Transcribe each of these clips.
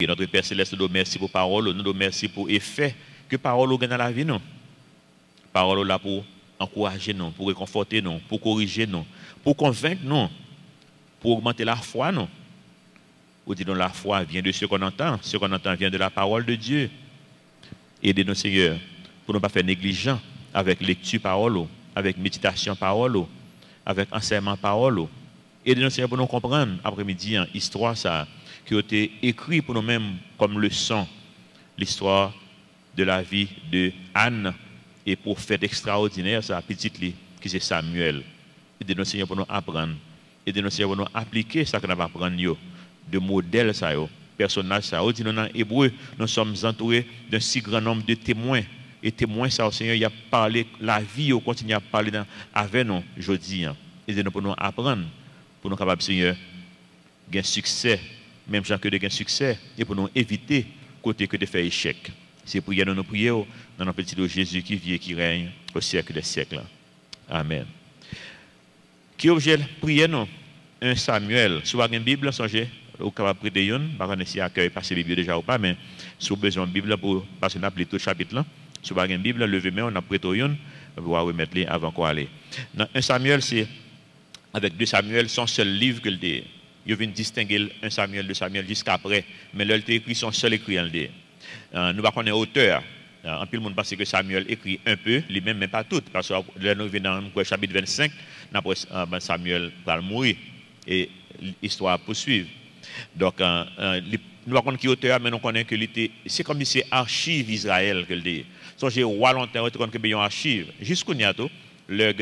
Et notre Père Céleste, nous merci pour parole, nous merci pour effet que parole nous gagne dans la vie. Nous. Parole là pour encourager nous, pour réconforter nous, pour corriger nous, pour convaincre nous, pour augmenter la foi nous. Ou dit donc la foi vient de ce qu'on entend vient de la parole de Dieu. Aidez-nous Seigneur, pour ne pas faire négligent avec lecture parole, avec méditation parole, avec enseignement parole. Aidez-nous Seigneur pour nous comprendre après-midi hein, histoire ça qui a été écrit pour nous-mêmes comme leçon, l'histoire de la vie de Anne et prophète extraordinaire, sa petite lit, qui c'est Samuel. Aidez-nous Seigneur pour nous apprendre. Aidez-nous Seigneur pour nous appliquer ça que nous va apprendre de modèles ça personnages ça. Dit dans Hébreu, nous sommes entourés d'un si grand nombre de témoins. Et témoins ça, Seigneur, il a parlé la vie, il continue à parler avec nous aujourd'hui. Aidez-nous pour nous apprendre, pour nous capables, Seigneur, gagner succès, même gens que de gagner succès, et pour nous éviter côté que de faire échec. C'est prière nous prions dans notre petit Jésus qui vit et qui règne au siècle des siècles. Amen. Qui objet prière nous 1 Samuel. Si vous avez une Bible, songez, vous pouvez prêter une, par contre si accueil passer la Bible déjà ou pas, mais si vous avez besoin de Bible pour passer tout le chapitre là, si vous avez une Bible, levez-moi, on a prêté une, vous pouvez remettre les avant qu'on aille. Dans 1 Samuel, c'est avec 2 Samuel, son seul livre que le dit. Il vient distinguer 1 Samuel, 2 Samuel jusqu'après, mais là, il a écrit son seul écrit en dit. Nous ne connaissons pas auteur. En plus, le monde pense que Samuel écrit un peu, lui-même, mais pas tout. Parce que là, nous venons dans le chapitre 25, Samuel va mourir et l'histoire poursuivre. Donc, nous ne connaissons pas qui est auteur, mais nous connaissons que c'est comme si c'est archive Israël que le dit. So, j'ai roi longtemps, tu connais que c'est archive. Jusqu'au Niato, le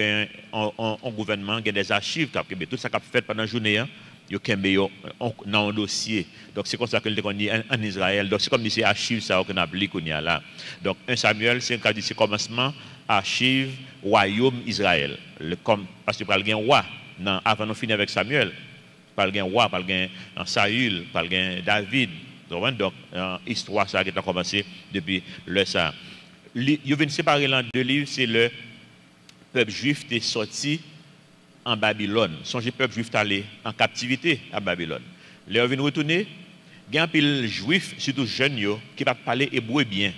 gouvernement a des archives, tout ça qu'a fait pendant la journée. Yo dans un dossier. Donc c'est comme ça que le dit en Israël. Donc c'est comme si c'est archive ça qu'on a appelé là. Donc 1 Samuel c'est quand dit c'est commencement archive royaume Israël. Parce que parle gain roi avant de finir avec Samuel. Parle gain roi, parle gain Saül, parle gain David. Donc histoire ça qui a commencé depuis le ça. Yo vient séparer dans deux livres, c'est le peuple juif qui est sorti en Babylone. Songez le peuple juif allé en captivité à Babylone. Leur vient retourner, il y a un pile juif, surtout jeunes, qui va parler hébreu bien.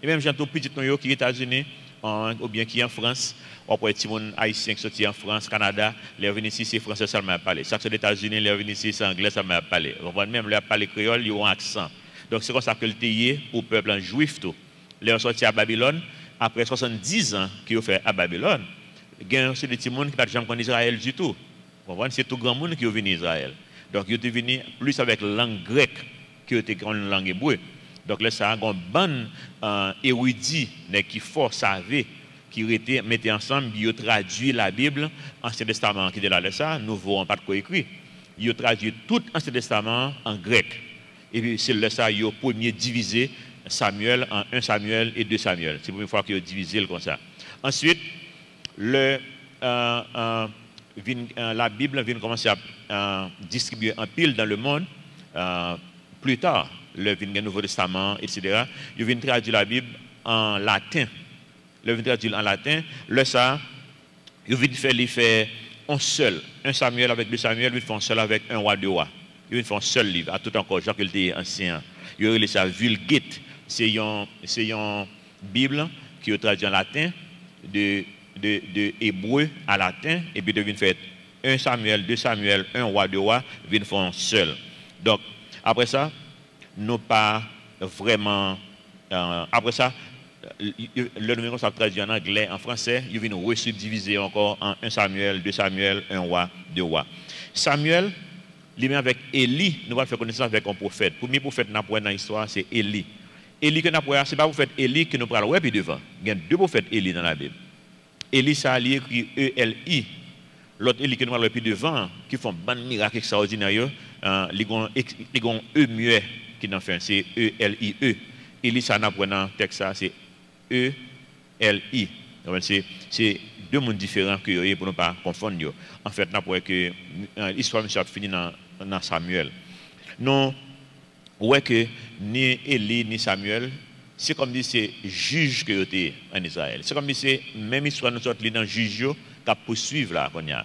Et même gens tout petit qui sont aux États-Unis, ou bien qui est en France, ou après les haïtiens qui sont en France, Canada, leur vient ici, c'est français seulement à parler. Ça, c'est les États-Unis, leur vient ici, c'est anglais seulement à parler. Même leur parler créole, ils ont un accent. Donc c'est comme ça que le théier pour le peuple juif. Leur sorti à Babylone, après 70 ans qu'ils ont fait à Babylone. C'est des petits gens qui ne sont pas en Israël du tout. C'est tout grand monde qui est venu en Israël. Donc, ils sont venus plus avec la langue grecque qui était une langue hébreu. Donc, là, ça a un bon érudit qui fort savait, qui mettait ensemble, ils ont traduit la Bible, Ancien Testament qui est là, ça, Nouveau, pas de quoi écrit. Ils ont traduit tout l'Ancien Testament en grec. Et puis, c'est là, ça, ils ont premier divisé Samuel en 1 Samuel et 2 Samuel. C'est la première fois qu'ils ont divisé comme ça. Ensuite, la Bible vient commencer à distribuer en pile dans le monde. Plus tard, le Nouveau Testament, etc. Il vient traduire la Bible en latin. Le vient traduire en latin. Le ça, il vient faire un seul. 1 Samuel avec 2 Samuel, il fait un seul avec 1 roi 2 rois. Il vient faire un seul livre. À tout encore, Jacques était ancien. Il y a ça Vulgate. C'est une Bible qui est traduite en latin de hébreu à latin, et puis devine faire 1 Samuel, 2 Samuel, 1 roi, 2 rois, vient faire un seul. Donc, après ça, nous pas vraiment. Après ça, le numéro ça traduit en anglais, en français, il vient resubdiviser encore en 1 Samuel, 2 Samuel, 1 roi, 2 rois. Samuel, lui-même avec Élie, nous allons faire connaissance avec un prophète. Le premier prophète que nous avons dans l'histoire, c'est Élie. Élie que nous avons, ce n'est pas le prophète Élie que nous parlons, ouais, puis devant. Il y a 2 prophètes Élie dans la Bible. Élie, ça a écrit E-L-I. L'autre Élie que nous avons plus devant, qui font un miracle extraordinaire, ils ont E muet qui n'en fait, c'est E-L-I-E. Élie, ça n'a pas dans le texte, c'est E-L-I. C'est 2 mondes différents que pour ne pas confondre. En fait, nous avons que l'histoire a fini dans Samuel. Nous, voyons que ni Élie ni Samuel, c'est comme si c'est juge que était en Israël. C'est comme si c'est même histoire nous sortir dans juge qui poursuivre là qu'on a.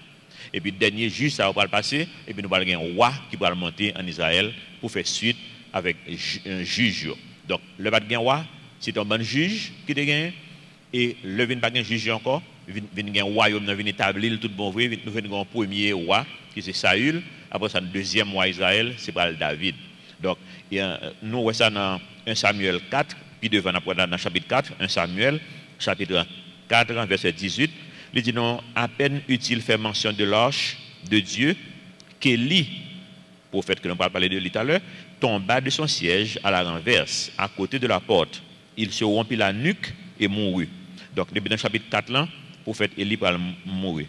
Et puis dernier juge ça va le passer et puis nous allons un roi qui va monter en Israël pour faire suite avec un juge. Donc, le pas de roi, c'est un bon juge qui te gagne, et le vin pas de juge encore, vin gagne royaume, vin établir tout bon vrai, nous venons un premier roi, qui c'est Saül, après ça, le deuxième roi Israël, c'est pas David. Donc, nous voyons ça dans 1 Samuel 4, puis devant dans chapitre 4, 1 Samuel, chapitre 4, verset 18, il dit non, à peine utile faire mention de l'arche de Dieu, qu'Élie, prophète que nous pas parler de lui tout à l'heure, tomba de son siège à la renverse, à côté de la porte. Il se rompit la nuque et mourut. Donc, depuis dans le chapitre 4, là, le prophète Élie va mourir.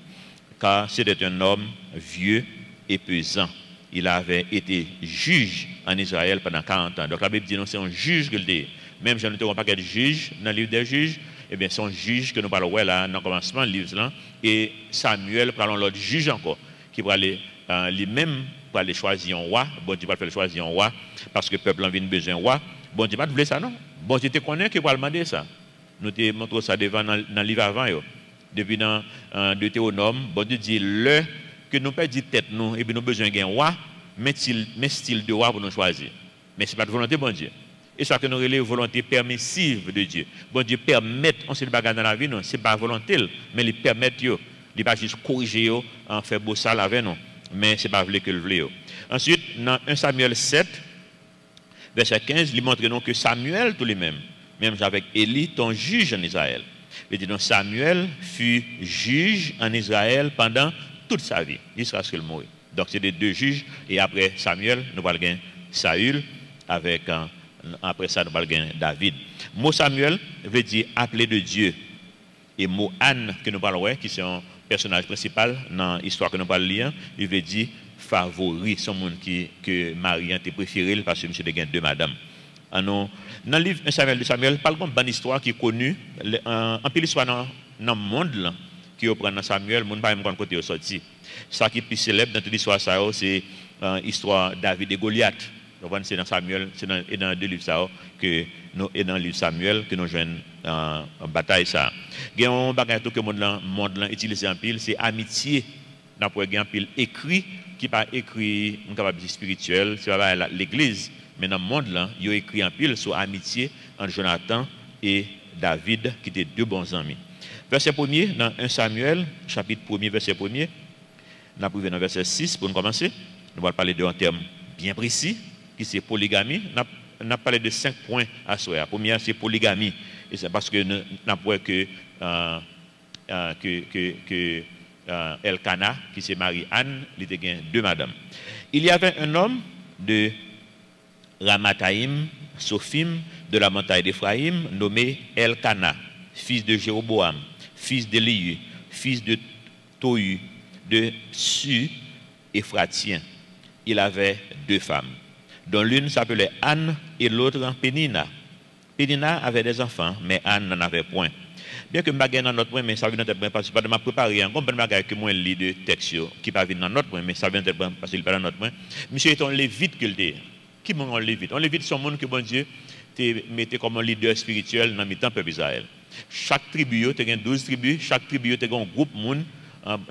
Car c'était un homme vieux et pesant. Il avait été juge en Israël pendant 40 ans. Donc, la Bible dit non, c'est un juge que le dit. Même si nous n'avons pas de juge dans le livre des juges, eh bien, c'est un juge que nous parlons là, dans le commencement du livre là. Et Samuel, parlons l'autre juge encore, qui va aller lui-même pour aller choisir un roi. Bon Dieu va faire choisir un roi parce que le peuple a besoin d'un roi. Bon Dieu pas voulu ça, non? Bon Dieu te connaît qui va demander ça. Nous te montrons ça devant dans le livre avant. Depuis dans Deutéronome, bon Dieu dit le que nous pas dit tête nous et puis nous besoin d'un roi, mais style de roi pour nous choisir. Mais ce n'est pas de volonté bon Dieu. Et ça que nous relève volonté permissive de Dieu. Bon Dieu permet, on se bagarre dans la vie, non, c'est pas volonté, mais il permet yo. Il pas juste corriger yo, en faire beau ça avec nous, mais c'est pas vrai que le voulait. Ensuite, dans 1 Samuel 7, verset 15, il montre nous que Samuel tout lui-même, même avec Élie, ton juge en Israël. Il dit donc Samuel fut juge en Israël pendant toute sa vie, jusqu'à ce qu'il meure. Donc c'est les deux juges, et après Samuel, nous parlons Saül, avec après ça, nous parlons David. Mot Samuel veut dire appelé de Dieu. Et mot Anne, que nous parlons, qui c'est un personnage principal dans l'histoire que nous parlons lire, il veut dire favori, son monde que Marie a préféré parce que monsieur de deux madames. Dans le livre 1 Samuel de Samuel, parle d'une bonne histoire qui est connue, en pile histoire dans le monde là, qui reprend dans Samuel, le monde pas même côté au sorti. Ça qui est plus célèbre dans toute l'histoire, c'est l'histoire David et Goliath. C'est dans Samuel, c'est dans deux livres ça que nous et dans le livre Samuel que nous jouons en bataille ça. Il y a un bagage que le monde utilise en pile, c'est amitié. N'a pas un pile écrit qui pas écrit capable spirituel, c'est pas l'église, mais dans le monde là, il y a écrit en pile sur amitié entre Jonathan et David qui étaient deux bons amis. Verset 1er dans 1 Samuel, chapitre 1er, verset 1er. Nous avons dans verset 6 pour nous commencer. Nous allons parler d'un terme bien précis qui c'est polygamie. On a parlé de 5 points à ce soir. Premier, c'est polygamie. Et c'est parce que nous avons que Elkana, qui s'est marié Anne, il était deux madames. Il y avait un homme de Ramathaïm, Sophim, de la montagne d'Éphraïm, nommé Elkana, fils de Jéroboam, fils d'Éliu, fils de Tohu, de Su, Éphratien. Il avait deux femmes, dont l'une s'appelait Anne et l'autre Pénina. Pénina avait des enfants, mais Anne n'en avait point. Bien que je ne dans notre point, mais ça vient dans notre point, parce que je ne préparé un bon bagage que moi lis de texte qui ne vient dans notre point, mais ça vient dans notre point, parce qu'il n'est pas dans notre point. Monsieur est un lévite qu'il dit. Qui est un lévite? Un lévite, c'est un monde que bon Dieu mettait comme un leader spirituel dans le temps peuple Israël. Chaque tribu, tu as 12 tribus, chaque tribu, tu as un groupe de monde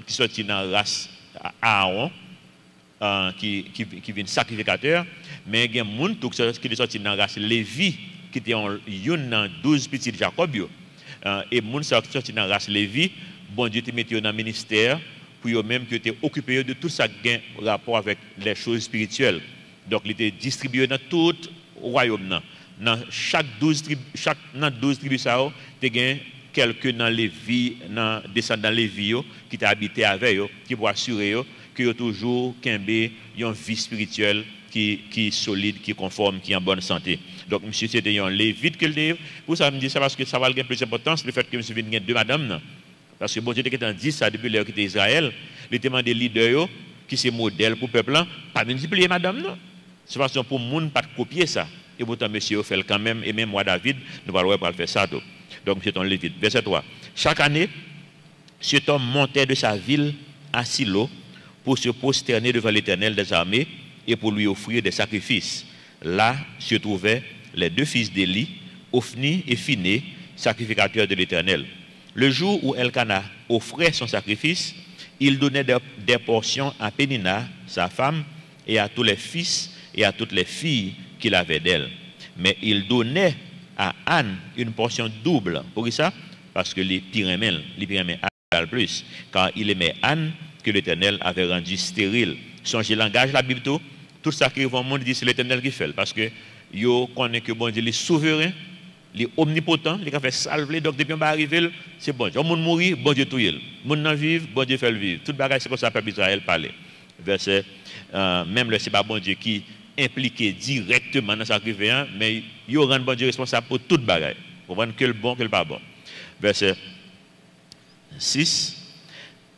qui sortit dans la race Aaron, qui vient sacrificateur, mais il y a des gens qui sont sortis dans la race Lévi, qui était en 12 petits Jacob. Et les gens qui sont sortis dans la race Lévi, bon Dieu te mis dans le ministère pour eux-mêmes que tu es occupé de tout ça qui a rapport avec les choses spirituelles. Donc, il était distribué dans tout le royaume. Dans chaque 12 tribus, tu as quelques dans les vies, descendants les vies qui t'ont habité avec eux, qui vont assurer que vous toujours une vie spirituelle qui est solide, qui est conforme, qui est en bonne santé. Donc, monsieur, c'était un lévite que le livre. Pour ça, je me dis ça parce que ça va avoir plus d'importance, le fait que monsieur vienne deux madames. Parce que bon Dieu était dit ça depuis l'heure qui était Israël, il demande des leaders qui sont modèles pour le peuple, pas multiplier madame. C'est parce que pour le monde, pas de copier ça. Et pourtant, monsieur fait quand même, et même moi, David, nous allons pas faire ça. Donc, c'est un lévite. Verset 3. Chaque année, cet homme montait de sa ville à Silo pour se prosterner devant l'Éternel des armées et pour lui offrir des sacrifices. Là se trouvaient les deux fils d'Élie, Ophni et Phiné, sacrificateurs de l'Éternel. Le jour où Elkana offrait son sacrifice, il donnait des portions à Pénina, sa femme, et à tous les fils et à toutes les filles qu'il avait d'elle. Mais il donnait à Anne une portion double. Pour ça? Parce que les pyramèdes Agal plus. Car il aimait Anne que l'Éternel avait rendu stérile. Songez le langage, la Bible, tout ça qui va au monde dit c'est l'Éternel qui fait. Parce que yo connaît que bon Dieu est souverain, il est omnipotent, il a fait salver, donc depuis qu'on va arriver, c'est bon Dieu. Le monde mourir, bon Dieu tout y est. Le monde n'en vivre, bon Dieu fait le vivre. Tout bagage c'est comme ça peuple Israël parler. Verset, même le c'est pas bon Dieu qui impliqué directement dans sa rivière, mais il rend bon Dieu responsable pour toute bagage. Pour voir que le bon, que le pas bon. Verset 6,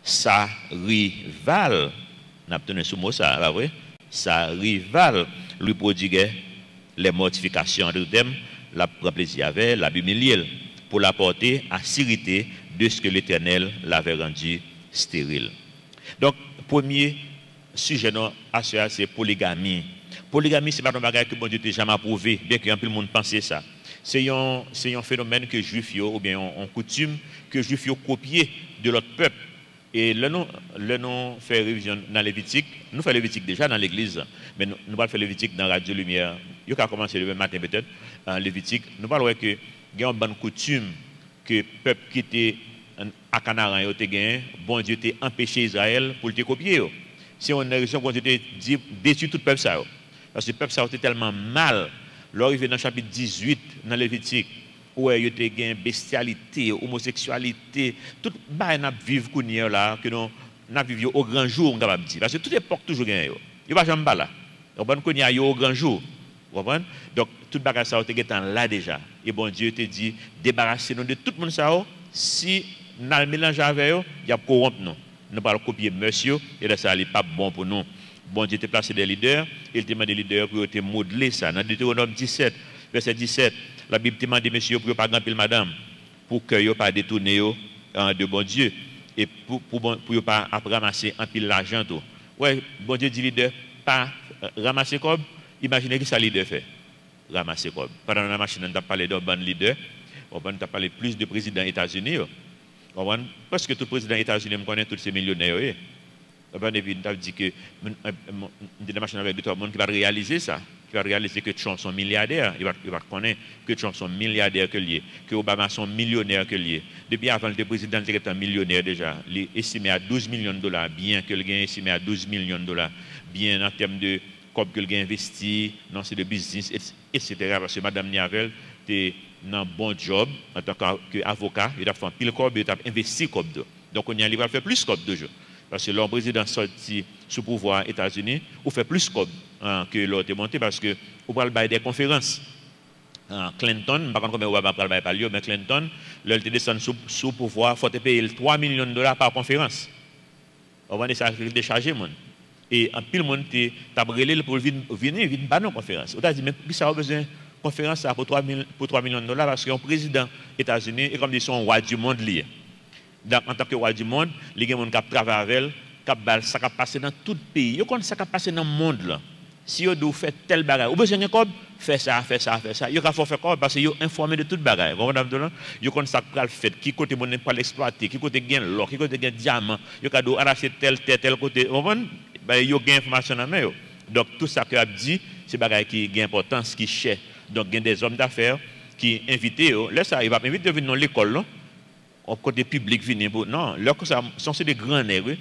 sa rivale, n'a pas sous mot ça, là, oui, sa rivale lui prodiguait les mortifications de thème, la prend plaisir avec, la humilier, pour la porter à s'irriter de ce que l'Éternel l'avait rendu stérile. Donc, premier sujet à ce c'est polygamie. Polygamie, ce n'est pas un bagage que bon Dieu n'a jamais approuvé, bien que un peu le monde pense ça. C'est un phénomène que juifs ou bien en coutume que juifs copié de l'autre peuple. Et le nom fait révision dans Lévitique. Nous faisons Lévitique déjà dans l'église, mais nous allons faire Lévitique dans Radio Lumière. Il y a commencé le même matin peut-être en Lévitique. Nous parlons que il y a une bonne coutume que le peuple qui était à Canaan bon Dieu t'a empêché Israël pour le copier. Si on a raison, bon Dieu t'a dit détruire tout le peuple ça. Parce que le peuple ça était tellement mal. Lorsqu'il dans le chapitre 18 dans Lévitique, où il y a une bestialité, homosexualité, tout le monde vivre là, que nous vivons au grand jour, on capable dire. Parce que toute époque toujours gagne. Il n'y a pas jamais là. On va connaître au grand jour. Donc, tout le bagage ça est là déjà. Et bon Dieu te dit, débarrassez-nous de tout le monde ça. Si nous le mélange avec eux, il y a corrompre nous. Nous ne copier monsieur, et là ça n'est pas bon pour nous. Bon Dieu t'a placé des leaders, il t'a demandé des leaders pour te modeler ça. Dans Deutéronome 17, verset 17, la Bible t'a demandé, messieurs, pour ne pas gagner madame, pour que vous ne pas détourner de bon Dieu, et pour ne pas ramasser un pile l'argent. Ouais, bon Dieu dit leader, pas ramasser comme, imaginez que ça leader fait. Ramasser comme. Pendant la machine, on a parlé d'un bon leader, on a parlé plus de présidents des États-Unis. Parce que tout président des États-Unis me connaît tous ces millionnaires. On a dit que la machine avec deux monde qui va réaliser ça, qui va réaliser que Trump sont milliardaires, il va connaître que Trump sont milliardaires que lié, que Obama sont millionnaires que lié. Depuis avant le président était un millionnaire déjà, il est estimé à 12 millions de dollars, bien que le gain estimé à 12 millions de dollars, bien en termes de comme que le gain investi, non c'est de business, etc. Parce que Madame Niavel était dans un bon job en tant qu'avocat, il a fait un pile corps, il a investi comme deux. Donc on y a va faire plus comme 2 jours. Parce que le président sorti sous pouvoir aux États-Unis, ou fait plus que l'autre monté parce que vous parlez des conférences. Clinton, par contre, Obama parle pas mais Clinton, l'autre descend sous pouvoir, il faut payer 3 millions de dollars par conférence. On va ça décharger monde. Et en pile monde t'a brûlé pour venir pas nos conférences. On t'a dit mais ça a besoin conférence pour 3 millions de dollars parce qu'un président des États-Unis est comme des son roi du monde lié. En tant que roi du monde, les gens qui travaillent avec elle, ça va passer dans tout le pays. Ils connaissent ça va passer dans le monde. Là. Si vous doivent faire tel bagage, vous besoin de comme faire ça. Ils vont faire quoi parce qu'ils sont informés de tout le bagage. Ils connaissent ça va le faire, qui côté mon pas l'exploiter, qui côté gain l'or, qui côté gain diamant, ils doivent arracher tel côté. Ils ont gain information dans main. Donc tout ça que a dit, c'est bagage qui a importance, qui cher. Donc il y a des hommes d'affaires qui invitent, là ça, il va inviter venir dans l'école. Au côté public venir pour non là sont des grands nègres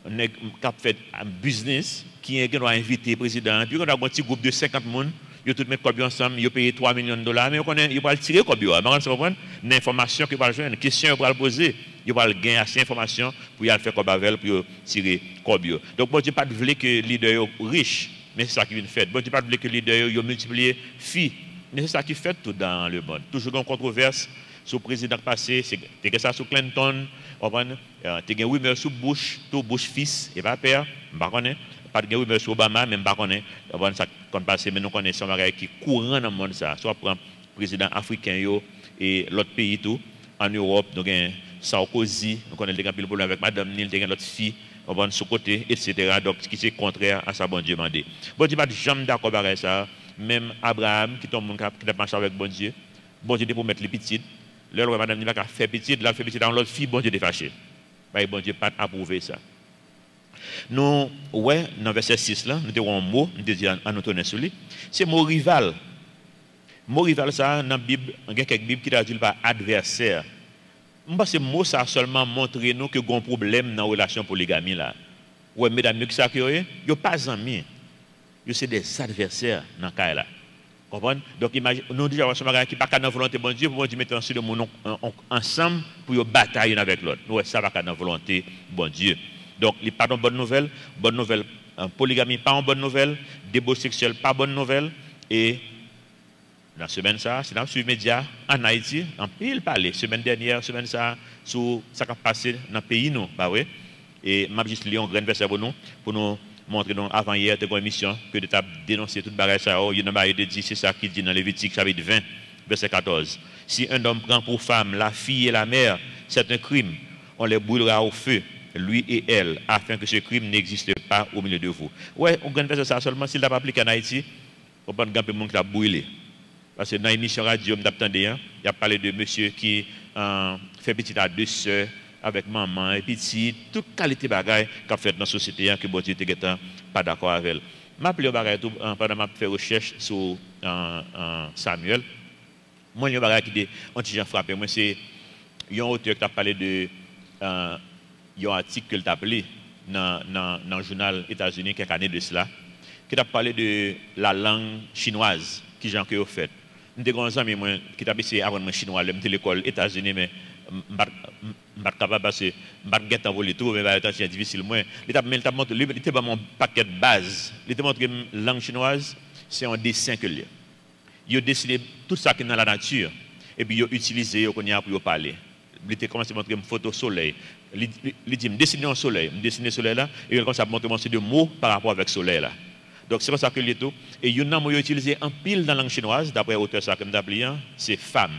qui ont fait un business qui est invité le président puis on a un petit groupe de 50 personnes ils tout mettre comme ensemble ils payent 3 millions de dollars mais on connaît ils vont tirer comme ça vous comprenez l'information que va jouer une question pour poser ils vont gagner assez d'informations pour y aller faire comme avec pour tirer comme donc bon Dieu pas voulait que leader riche mais c'est ça qui vient de faire bon Dieu pas voulait que leader yo multiplier filles mais c'est ça qui fait tout dans le monde toujours une controverse sur le président passé, c'est ça sur Clinton, tu as rumeur sur Bush, tout Bush fils et pas père, pas de rumeur sur Obama, même pas connaît, ça comme passé, mais nous connaissons un bagage qui courant dans le monde ça, soit pour un président africain et l'autre pays tout, en Europe, nous avons Sarkozy, nous connaissons des problèmes avec Madame Nil, nous l'autre fille, on va sur côté, etc. Donc, ce qui est contraire à ça, bon Dieu demandé. Bon Dieu, pas jamais d'accord avec ça, même Abraham, qui tombe qui a marché avec bon Dieu pour mettre les petites. Là, madame n'a pas fait petit, là, fait petit dans l'autre fille, bon Dieu est fâché. Bon Dieu n'a pas approuvé ça. Nous, ouais, dans verset 6, là, nous avons un mot, nous disons à nous tourner sur lui. C'est mot rival. Mot rival, ça, dans la Bible, il y a quelques Bibles qui traduisent par adversaire. Je pense que ce mot, ça a seulement montré nous que nous avons un problème dans la relation polygamie. Là. Ouais, mesdames, qui ça, ils ne sont pas amis. Ils sont des adversaires dans le cas là. Comprenez? Donc, imagine, nous disons que qui n'est pas dans la volonté de bon Dieu, pour Dieu mettre ensemble ensemble pour batailler l'un avec l'autre. Nous, ça va dans la volonté de bon Dieu. Donc, il n'y a pas de bonne nouvelle. Bonne nouvelle, polygamie, pas une bonne nouvelle. Débauche sexuelle, pas bonne nouvelle. Et dans la semaine, ça, c'est dans le média en Haïti, en pile parler. Semaine dernière, semaine ça, sur ça qui a passé dans le pays, nous, bah oui. Et je vais juste lire un grand verset pour nous montrer avant hier de une émission que de dénoncer toute bagage ça. Il y a un de dit, c'est ça qui dit dans Lévitique chapitre 20, verset 14. Si un homme prend pour femme la fille et la mère, c'est un crime. On les brûlera au feu, lui et elle, afin que ce crime n'existe pas au milieu de vous. Ouais, on gagne ça seulement s'il n'a pas appliqué en Haïti, on peut gagner monde qui a brûlé. Parce que dans l'émission radio, il a parlé de monsieur qui fait petit à deux sœurs, avec maman et petit, toute qualité de bagaille qu'a fait dans la société que bon Dieu n'était pas d'accord avec elle. Je m'appelle au bagaille pendant que je fais recherche sur Samuel. Moi, il y a un bagaille qui est frappé. Moi, c'est un auteur qui a parlé de un article qu'il a appelé dans le journal États-Unis quelques années de cela, qui a parlé de la langue chinoise qui j'ai fait. Je suis un ami qui a essayé d'apprendre chinois, je suis à l'école États-Unis, mais je ne suis pas capable parce que je ne suis pas capable de tout, mais c'est difficile. Il t'a montré mon paquet de base. Il t'a montré la langue chinoise, c'est un dessin que il a. Il a dessiné tout ça qui est dans la nature, et puis il a utilisé pour parler. Il a commencé à montrer une photo soleil. Il dit, dessiner un soleil, dessiner soleil là, et il a commencé à montrer un de mots par rapport avec le soleil là. Donc c'est comme ça que il est tout. Et il y a un mot utilisé en pile dans la langue chinoise, d'après l'auteur ça comme d'appelé, c'est femme.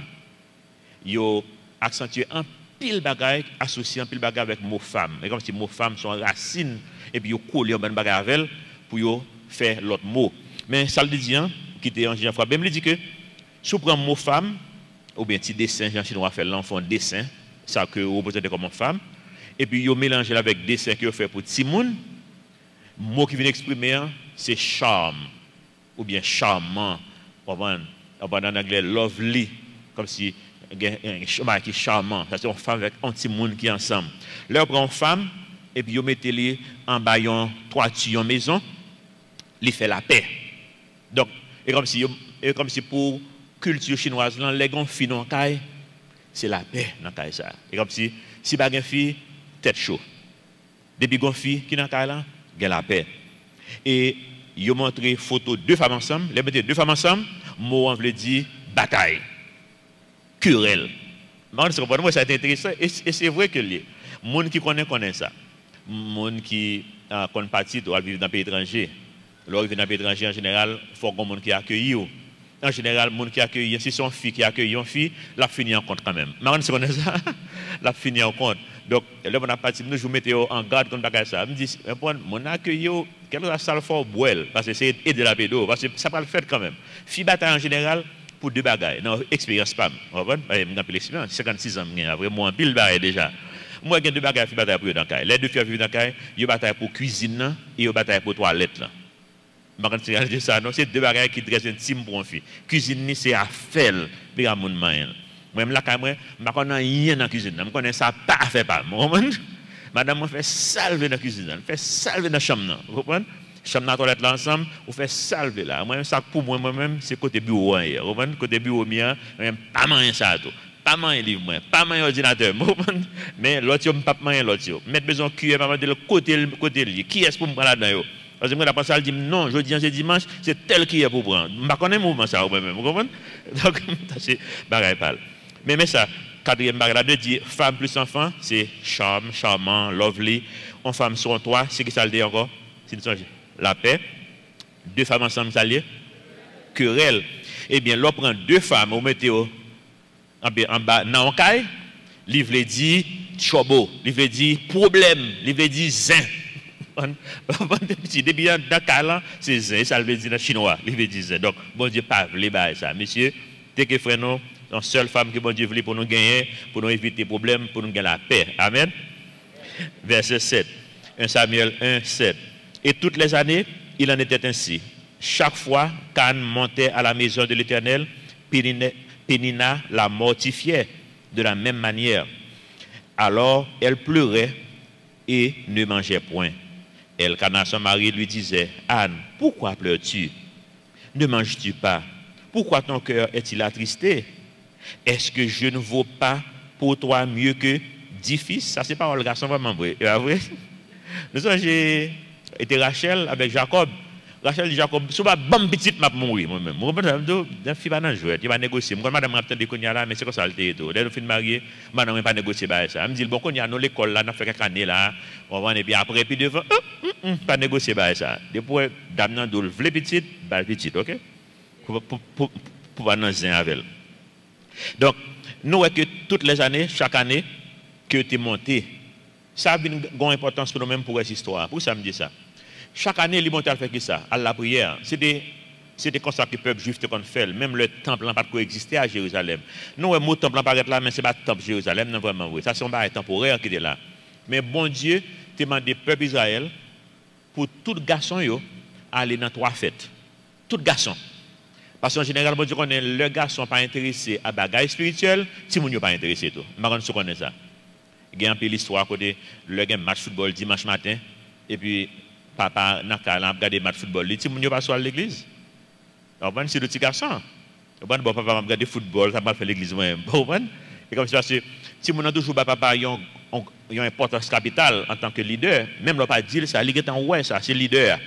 Il a accentué en pile bagaille, associé en pile bagaille avec le mot femme. Et comme si le mot femme sont racines, et puis il a collé un bon bagaille avec elle pour faire l'autre mot. Mais ça le dit, qui était en Jean Frappé, il dit que si on prend le mot femme, ou bien petit dessin, Jean Chinois fait l'enfant dessin, ça que vous représentez comme une femme, et puis il a mélangé avec dessin qu'il a fait pour Timoun, le mot qui vient exprimer, c'est charme, ou bien charmant, en anglais, lovely, comme si un chemin qui est charmant, c'est une femme avec un petit monde qui est ensemble. Là, on prend une femme, et puis on met les en baillant trois tuyaux en maison, il fait la paix. Donc, et comme si pour culture chinoise, les gens filles dans caille, c'est la paix dans caille ça. Et comme si pas une fille, tête chaud. Depuis une fille qui est dans caille là, il y a la paix. Et ils ont montré photo deux femmes ensemble, les mettez deux femmes ensemble, mot on veut dire bataille, querelle. Moi, ça a été intéressant et c'est vrai que les gens qui connaissent ça, les gens qui connaissent partie doivent vivre dans un pays étranger. Lorsqu'ils vivent dans un pays étranger, en général, il faut que les gens qui accueillent. En général, les gens qui accueillent, si c'est une fille qui accueille une fille, la finit en compte quand même. Mais on connaît ça, la finit en compte. Donc, là, on a parti, nous, je vous mettais en garde contre ça. Je me dis, mon accueil, quelle est la salle fort boile, parce que c'est aider la pédo, parce que ça va le faire quand même. Fille bataille en général, pour deux bagailles. Non, expérience pas. Vous comprenez? Je suis l'expérience, 56 ans, après moi, pile bagaille déjà. Moi, j'ai deux bagailles fille bataille pour eux dans le cas. Les deux filles vivent dans le cas, ils bataillent pour cuisine et ils bataillent pour toilette. Je ça, non, c'est deux bagailles qui dressent un team pour une fille. Cuisine, c'est à faire, puis à mon main. Moi-même, là, je ne connais rien dans la cuisine. Je ne connais ça pas à faire pas. Madame, on fait salver dans la cuisine. On fait salver dans la chambre. Vous comprenez? Chambre dans la toilette là ensemble, on fait salver là. Moi, ça pour moi-même, c'est côté bureau. Vous comprenez? Côté bureau, même pas moyen ça tout. Pas moyen livre, pas moyen ordinateur. Mais l'autre, pas moyen l'autre. Mettre besoin de cuillère, pas de le côté lié. Qui est-ce pour me prendre là-dedans? Parce que moi, la personne dit non, je dis c'est dimanche, c'est tel qui est pour prendre. Je ne connais pas mouvement ça moi-même. Vous comprenez? Donc, c'est bagaille parle. Mais ça, quatrième bagaille là, dit femme plus enfant, c'est charme, charmant, lovely. En femme sur toi, c'est qui ça le dit encore? La paix. Deux femmes ensemble, ça lié. Querelle. Eh bien, l'on prend deux femmes, on met en bas, dans un caille, livre dit chobo, livre dit problème, livre dit zin. Depuis dans le c'est zin, ça veut dire dans chinois, livre dit zin. Donc, bon Dieu, pas les bails ça. Monsieur, t'es que frère, nous, une seule femme que bon Dieu voulait pour nous gagner, pour nous éviter des problèmes, pour nous gagner la paix. Amen. Verset 7. 1 Samuel 1, 7. Et toutes les années, il en était ainsi. Chaque fois qu'Anne montait à la maison de l'Éternel, Pénina la mortifiait de la même manière. Alors elle pleurait et ne mangeait point. Elkana, son mari, lui disait, Anne, pourquoi pleures-tu? Ne manges-tu pas? Pourquoi ton cœur est-il attristé? Est-ce que je ne vaux pas pour toi mieux que 10 fils? Ça, c'est pas le garçon vraiment vrai. Nous avons été Rachel avec Jacob. Rachel dit Jacob, si pas bon petite m'a mourir moi-même. Moi je suis pas dans jouet, il va négocier. Moi madame m'a attendé qu'on y a là mais c'est comme ça le tout. Dès nous fin marié, madame pas négocier ba ça. Elle me dit bon qu'on y a dans l'école là, on fait quelques années là, on va et puis après puis devant pas négocier ba ça. Depuis dame nan dol vle petite, ba petite, OK? Pour pas dans zin avec elle. Donc nous que toutes les années, chaque année que tu es monté, ça a une grande importance pour nous-mêmes pour cette histoire. Pour ça me dit ça. Chaque année, les montagnes fait ça, à la prière. C'était comme ça que le peuple juif te fait. Même le temple n'a pas coexisté à Jérusalem. Nous, le mot temple n'a pas là, mais ce n'est pas le temple Jérusalem, non vraiment vrai. Ça, c'est un bail temporaire qui est là. Mais bon Dieu, te demande le peuple Israël pour tout garçon yo aller dans 3 fêtes. Tout garçon. Parce qu'en général, bon Dieu connaît le garçon pas intéressé à bagaille spirituelle, si mon yo pas intéressé tout. Je ne connais ça. Il y a un peu l'histoire côté le game match football dimanche matin et puis papa n'a qu'à regarder match football. Les petits moun pas soit à l'église. On va c'est le petit garçon. On va bon papa regarder football, ça va faire l'église moi. Bon et comme ça c'est si moun toujours papa y a une importance capitale en tant que leader, même le pas dire ça, il est en ouais ça, c'est leader.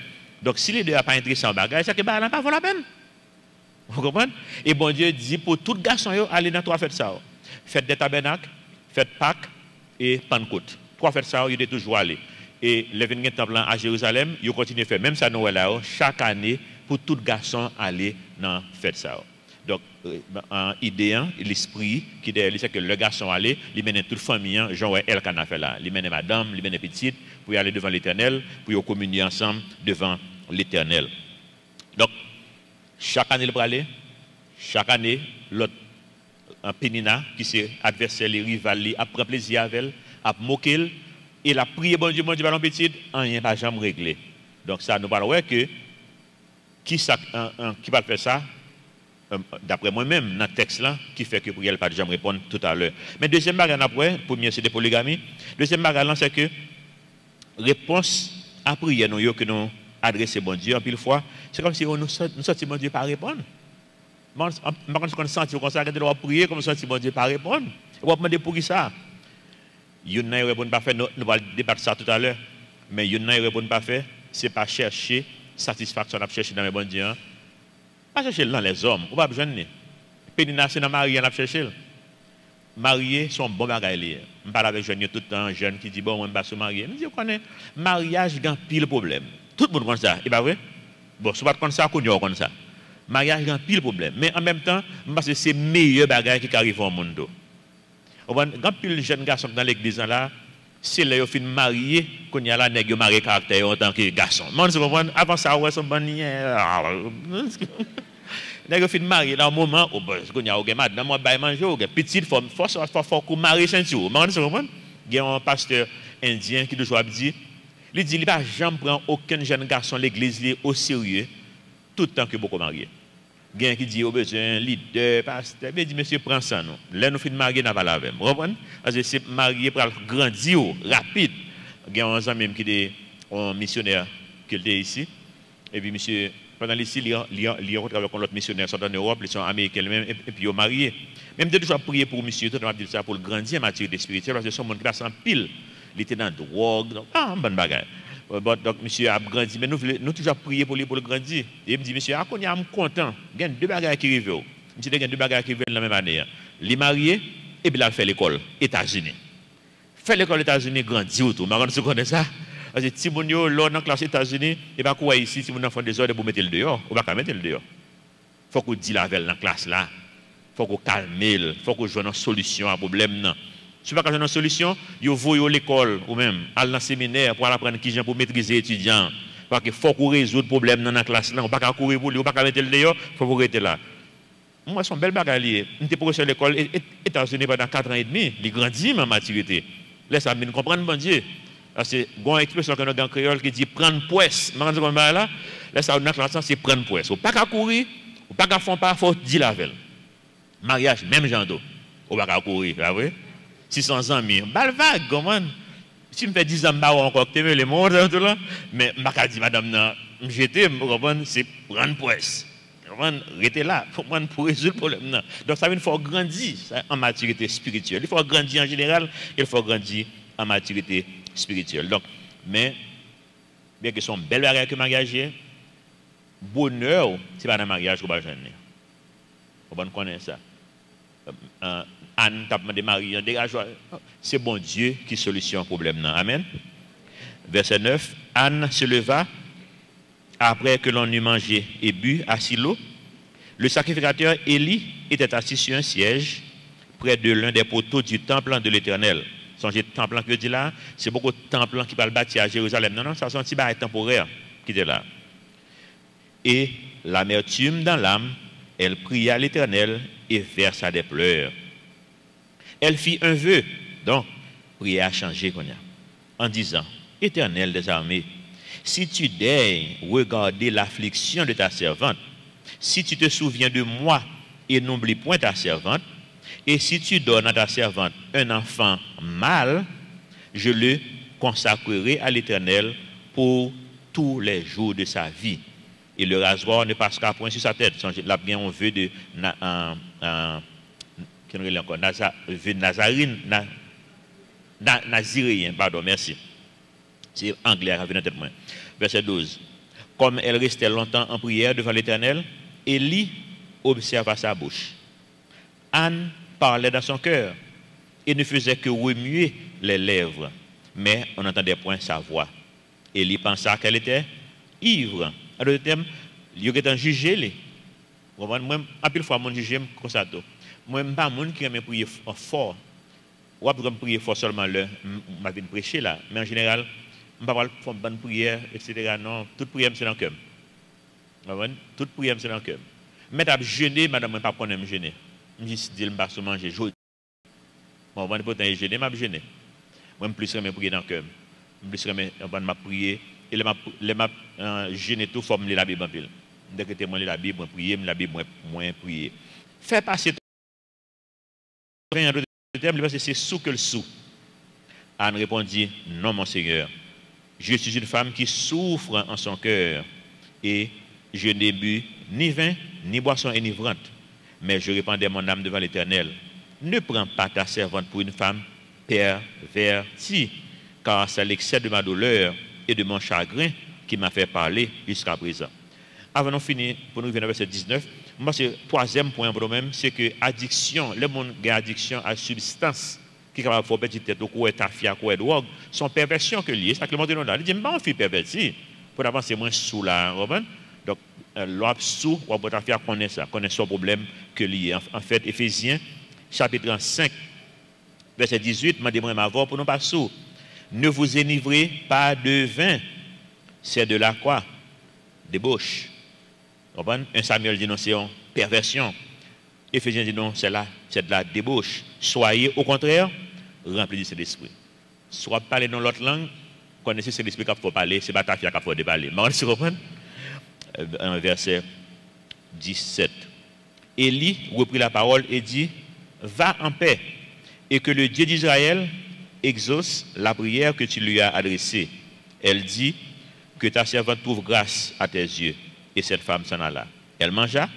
Donc si le leader n'a pas intéressé en bagage, ça que bah pas vaut la peine. Vous comprenez? Et bon Dieu dit pour tout garçon yo aller dans 3 fêtes ça. Fête des tabernacles, fête Pâques et Pentecôte. 3 fêtes ça, il est toujours allé. Et les 20 temple à Jérusalem, ils continuent à faire même ça Noël là, chaque année pour tout garçon aller dans fête ça. Donc en idée l'esprit qui derrière c'est que le garçon aller, il mène toute famille, Jean Elkana fait là, il mène madame, il mène petite pour y aller devant l'Éternel, pour y communier ensemble devant l'Éternel. Donc chaque année il aller, chaque année l'autre en Pénina qui c'est adversaire les rivales, a prend plaisir avec elle, a moquer et la prière bon Dieu ballon petit, rien pas jamais réglé. Donc ça nous parle que qui va faire ça d'après moi-même dans le texte là qui fait que prière pas jamais répondre tout à l'heure. Mais deuxième bagage après, premier c'est des polygamies. Deuxième bagage c'est que réponse à prière nous que nous adresser bon Dieu en pile fois, c'est comme si nous sorti bon Dieu pas répondre. Par contre, quand on sent comme ça, on prier comme ça, si bon Dieu pas répondre. On va demander pour qui ça. Il ne répond pas fait, nous allons débattre ça tout à l'heure, mais il ne répond pas fait, c'est pas chercher satisfaction à chercher dans les bons dieux. Pas chercher dans les hommes, on va besoin de. Pénina, c'est dans marié, on a cherché. Marié, son bon bagage. Je parle avec jeunes tout le temps, jeunes qui disent bon, on va se marier. Je dis, on connaît, mariage, il y a pile problème. Tout le monde connaît ça, et pas vrai? Bon, si on ne connaît ça, on connaît ça. Mariage, il y a pile problème. Mais en même temps, parce que c'est le meilleur bagage qui arrive au monde. Quand pile de jeunes garçons dans l'église là, c'est là qu'ils fin marié, qu'on y a là nèg marié caractère en tant que garçon. Avant ça ouais son bon nèg fin marié dans un moment où qu'on y a aucun madame moi bail manger aucun petite femme force qu'on marier ceinture. Il y a un pasteur indien qui toujours dit il pas jamais prend aucun jeune garçon l'église au sérieux tout le temps que beaucoup marié. Quelqu'un qui dit au besoin leader pasteur mais dit monsieur prend ça non là nous fin marier n'a pas la même vous comprenez parce que c'est marié pour grandir rapide il y a un ami qui est un missionnaire qui était ici et puis monsieur pendant ici il rencontre avec un autre missionnaire sont en Europe ils sont américains même et puis ils sont mariés même de toujours prier pour monsieur tout le dire ça pour grandir en maturité spirituelle parce que son monde qui passe en pile il était dans drogue donc bonne bagarre. Donc, monsieur a grandi, mais nous toujours prier pour lui pour le grandir. Et il me dit, monsieur, à quoi je suis content, il y a 2 bagages qui arrivent. Monsieur, il y a 2 bagages qui viennent la même année. Il est marié et puis il a fait l'école, États-Unis. Fait l'école États-Unis, grandi ou tout. Mais on connaît ça. Parce que si vous êtes là dans la classe États-Unis, et bien quoi ici, si vous avez des ordres pour mettre le dehors, ou pas mettre le dehors. Il faut qu'on dise la veille dans la classe là. Il faut qu'on calme, il faut qu'on joue une solution à problème. Si vous n'avez pas de solution, vous voyez l'école ou même aller dans le séminaire pour apprendre qui pour maîtriser les étudiants. Parce qu'il faut qu'on résoudre le problème dans la classe. Là. On ne peut pas courir pour lui, on ne peut pas mettre le dehors, il faut rester là. Moi, c'est une belle bagarre. Je suis professeur de l'école aux États-Unis pendant 4 ans et demi. Il grandit ma maturité. Laisse-moi comprendre, bon Dieu. C'est une expression que nous avons en créole qui dit prendre poisse. Je comme là, ça c'est prendre poisse. Ou pas qu'à courir, ou pas qu'à faire pas, il faut dire la veille. Mariage, même genre d'eau. Ou pas qu'à courir, là, oui. 600 ans, mais balle vague, comment? Si je me fais 10 ans, je encore que les mondes, mais je vais dire, madame, j'étais, c'est prendre poisse. Restez là, pour résoudre le problème. Donc ça veut dire qu'il faut grandir en maturité spirituelle. Il faut grandir en général, il faut grandir en maturité spirituelle. Donc, mais, bien que son bel mariage que mariage, bonheur, c'est pas un mariage qu'on va gagner. On connaît ça. Anne t'a demandé Marie, c'est bon Dieu qui solutionne le problème. Amen. Verset 9, Anne se leva après que l'on eut mangé et bu à Silo. Le sacrificateur Élie était assis sur un siège près de l'un des poteaux du temple de l'Éternel. Songez, temple que je dis là, c'est beaucoup de temples qui parlent bâtir à Jérusalem. Non, ça c'est un petit bail temporaire qui était là. Et l'amertume dans l'âme, elle pria à l'Éternel et versa des pleurs. Elle fit un vœu, donc prière a changé en disant, Éternel des armées, si tu daignes regarder l'affliction de ta servante, si tu te souviens de moi et n'oublie point ta servante, et si tu donnes à ta servante un enfant mâle, je le consacrerai à l'Éternel pour tous les jours de sa vie. Et le rasoir ne passera point sur sa tête. Là, bien, on veut de Nazaréen, pardon, merci. C'est anglais, avec notre tête. Verset 12. Comme elle restait longtemps en prière devant l'Éternel, Élie observa sa bouche. Anne parlait dans son cœur et ne faisait que remuer les lèvres, mais on n'entendait point sa voix. Élie pensa qu'elle était ivre. À d'autres termes, il y a jugé. Moi, à pile fois, mon juge comme ça. Moi, je ne suis pas un qui aime prier fort. Ou après, prier fort seulement là, je vais prêcher là. Mais en général, je ne vais pas faire une bonne prière, etc. Non, toute prière, c'est dans le cœur. Toute prière, c'est dans le cœur. Mais tu as jeûné, madame, je ne vais pas me jeûner. Je me dis, je ne vais pas manger. Je vais pas jeûner, je vais jeûner. Moi, je plus prier dans le cœur. Je plus prier. Et je jeûne tout, forme la Bible en pile. Dès que tu as la Bible, je prier, la Bible, moi prier. Fais passer c'est sous que le sous. Anne répondit, non, mon Seigneur. Je suis une femme qui souffre en son cœur et je n'ai bu ni vin, ni boisson enivrante, mais je répandais mon âme devant l'Éternel. Ne prends pas ta servante pour une femme pervertie, car c'est l'excès de ma douleur et de mon chagrin qui m'a fait parler jusqu'à présent. Avant de finir, pour nous venir au verset 19, moi, c'est le troisième point pour nous-mêmes, c'est que addiction, les gens qui ont addiction à substance, qui est capable de faire petite tête, ou à tafia, ou à drogue, sont perversions que liées. C'est ça que le monde dit là. Il dit, mais on fait perverti. Pour d'abord, c'est moins sous là, donc, l'homme sous, ou à tafia connaît ça, connaît son problème que lié. En fait, Éphésiens, chapitre 5, verset 18, m'a demandé ma voix pour nous pas sous. Ne vous enivrez pas de vin. C'est de la quoi? Débauche. 1 Samuel dit non, c'est une perversion. Éphésiens dit non, c'est de la débauche. Soyez au contraire remplis de cet esprit. Soit parler dans l'autre langue, connaissez cet esprit qu'il faut parler, c'est pas ta fille qu'il faut parler. Mais on comprend? Verset 17. Élie reprit la parole et dit, va en paix et que le Dieu d'Israël exauce la prière que tu lui as adressée. Elle dit, que ta servante trouve grâce à tes yeux. Et cette femme s'en alla. Elle mangea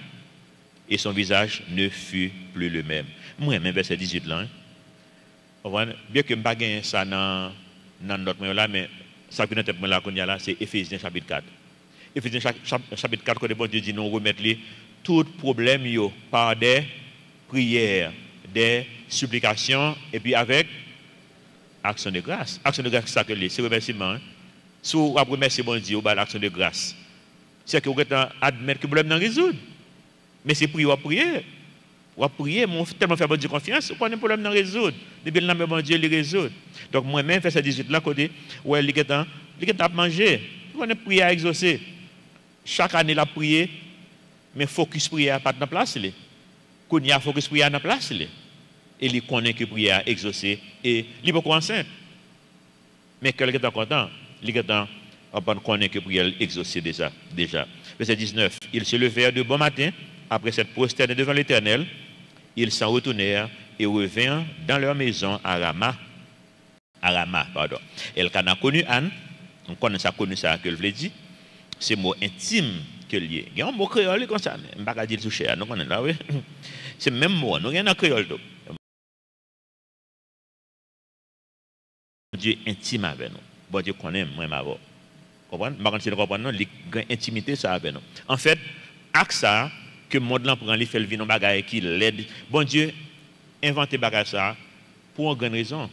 et son visage ne fut plus le même. Moi-même, verset 18 là. Bien que je n'ai pas gagné ça dans notre moyen là, mais ça qui est dans notre moyen là, c'est Éphésiens chapitre 4. Éphésiens chapitre 4, quand le bon Dieu dit nous remettre tout problème par des prières, des supplications, et puis avec action de grâce. Action de grâce, c'est ça que c'est remerciement. Si vous remerciez bon Dieu, vous avez l'action de grâce. C'est que vous admettez que le problème n'est résoudre. Mais c'est prier, vous prier. Vous prier, tellement faire bon Dieu confiance, vous prenez le problème dans résoudre. Depuis le nom de bon Dieu, il résout. Donc moi-même, verset 18 là, côté, où il est à manger. Vous prenez prier à exaucer. Chaque année, la prière, mais focus prière pas dans la place. Quand il y a focus prière dans la place, et il connaît que prière à exaucer et il est beaucoup enceinte. Mais quelqu'un est content, il est on connaît que prière exaucée déjà. Verset 19. Ils se levèrent de bon matin, après s'être prosternés devant l'Éternel, ils s'en retournèrent et revinrent dans leur maison à Rama. Pardon. Elkana a connu Anne, on connaît ça que je l'ai dit, c'est mot intime que lié. Il y a un mot créole comme ça, je ne vais pas dire toucher, nous connaissons là, oui. C'est le même mot, nous avons un créole. Dieu intime avec nous. Bon Dieu connaît moi avant. Comprenez? Par contre, si nous comprenons, il y a une intimité ça avec nous. En fait, avec ça, que le monde là prend, il fait le vin en bagaille qui l'aide. Bon Dieu inventé bagaille ça pour une grande raison.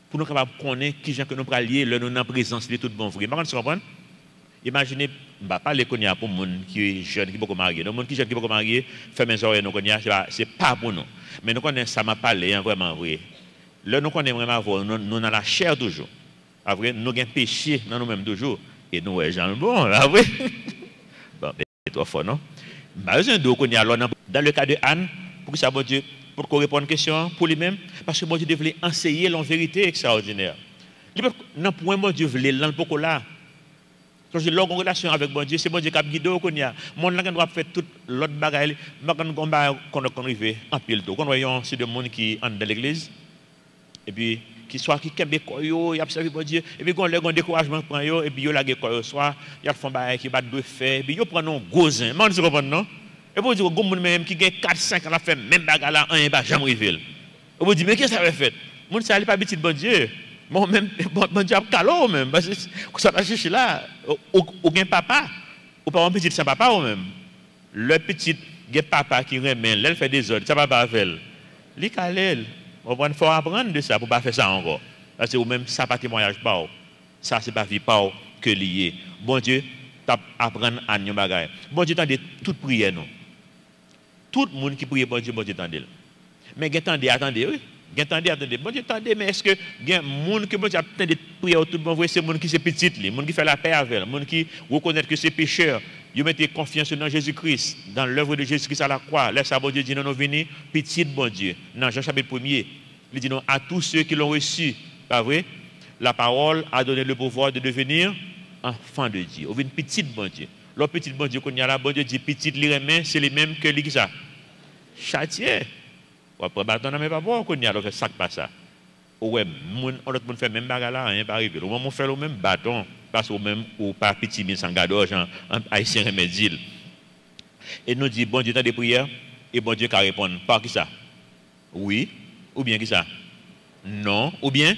Pour nous capables de connaître qui gens que nous prenons lier, nous en présence de tout bon vrai. Par contre, vous comprenez? Imaginez, je ne vais pas les connaître pour les gens qui est jeune, qui beaucoup marié. Les gens qui sont beaucoup mariés, fait mes oreilles, nous connaissons, ce n'est pas pour nous. Mais nous connaissons, ça m'a parlé, vraiment vrai. Là, nous connaissons vraiment, nous avons la chair toujours. Après, nous avons péché dans nous-mêmes toujours. Et nous, les gens, bon, après. Bon, c'est trop fort, non? Dans le cas de Anne, pour que ça, bon Dieu, pour qu'on réponde à une question pour lui-même, parce que bon Dieu devait enseigner la vérité extraordinaire. Non, pour moi, Dieu voulait l'enlever là. Quand j'ai une relation avec bon Dieu, c'est bon Dieu qui a guidé au Konya. Mon langue doit faire toute l'autre bagaille. Qu'on arrive en pile tout. Quand voyons c'est des gens qui entrent dans l'église, et puis qui soit qui kembe koyo, y a observé bon Dieu, et puis quand les découragement prend yo, et puis yo la koyo soit, y a font bagaille qui bat de faire, et puis yo prend un gozin. Moi je comprends non? Et vous dire gon moun même qui gagne 4 5 ans la fait même bagaille là, un pas jamais rivel. Et vous dire mais qu'est-ce que ça va faire? Moun ça pas petit bon Dieu. Bon, même, bon Dieu a calé même, parce que ça va chercher là, ou bien papa, ou pas un petit sans papa ou même. Le petit papa qui remet, elle fait des ordres, ça va pas faire. Il calé, il faut apprendre de ça pour ne pas faire ça encore. Parce que ou même ça pas témoignage pas. Ça c'est pas vie pas que lié. Bon Dieu, apprendre à nous bagaille. Bon Dieu tendez toute prière nous. Tout le monde qui prie bon Dieu tendez. Mais attendez, oui. Attendez, bon Dieu, attendez, mais est-ce que il y a des gens qui attendent de prier tout le monde, c'est des gens qui sont petits, des gens qui font la paix avec, des gens qui reconnaissent que c'est pécheur, ils mettent confiance dans Jésus-Christ, dans l'œuvre de Jésus-Christ à la croix. Laisse bon Dieu dit non, nous venons, petit bon Dieu. Dans Jean chapitre 1er, il dit non, à tous ceux qui l'ont reçu, pas vrai? La parole a donné le pouvoir de devenir enfant de Dieu. On vient petit bon Dieu. Le petit bon Dieu qu'on y a là, bon Dieu dit petit, c'est les mêmes que les ça. Châtier. Après, bâton, mais pas bon, qu'on y a fait ça pas ça. Ouais, on autre monde fait même bagarre là, rien pas arrivé. Au moment où on fait le même bâton, parce que même ou pas petit mais sans garde genre haïtien remédiel. Et nous dit bon Dieu dans des prières et bon Dieu qui répond par qui ça? Oui ou bien qui ça? Non ou bien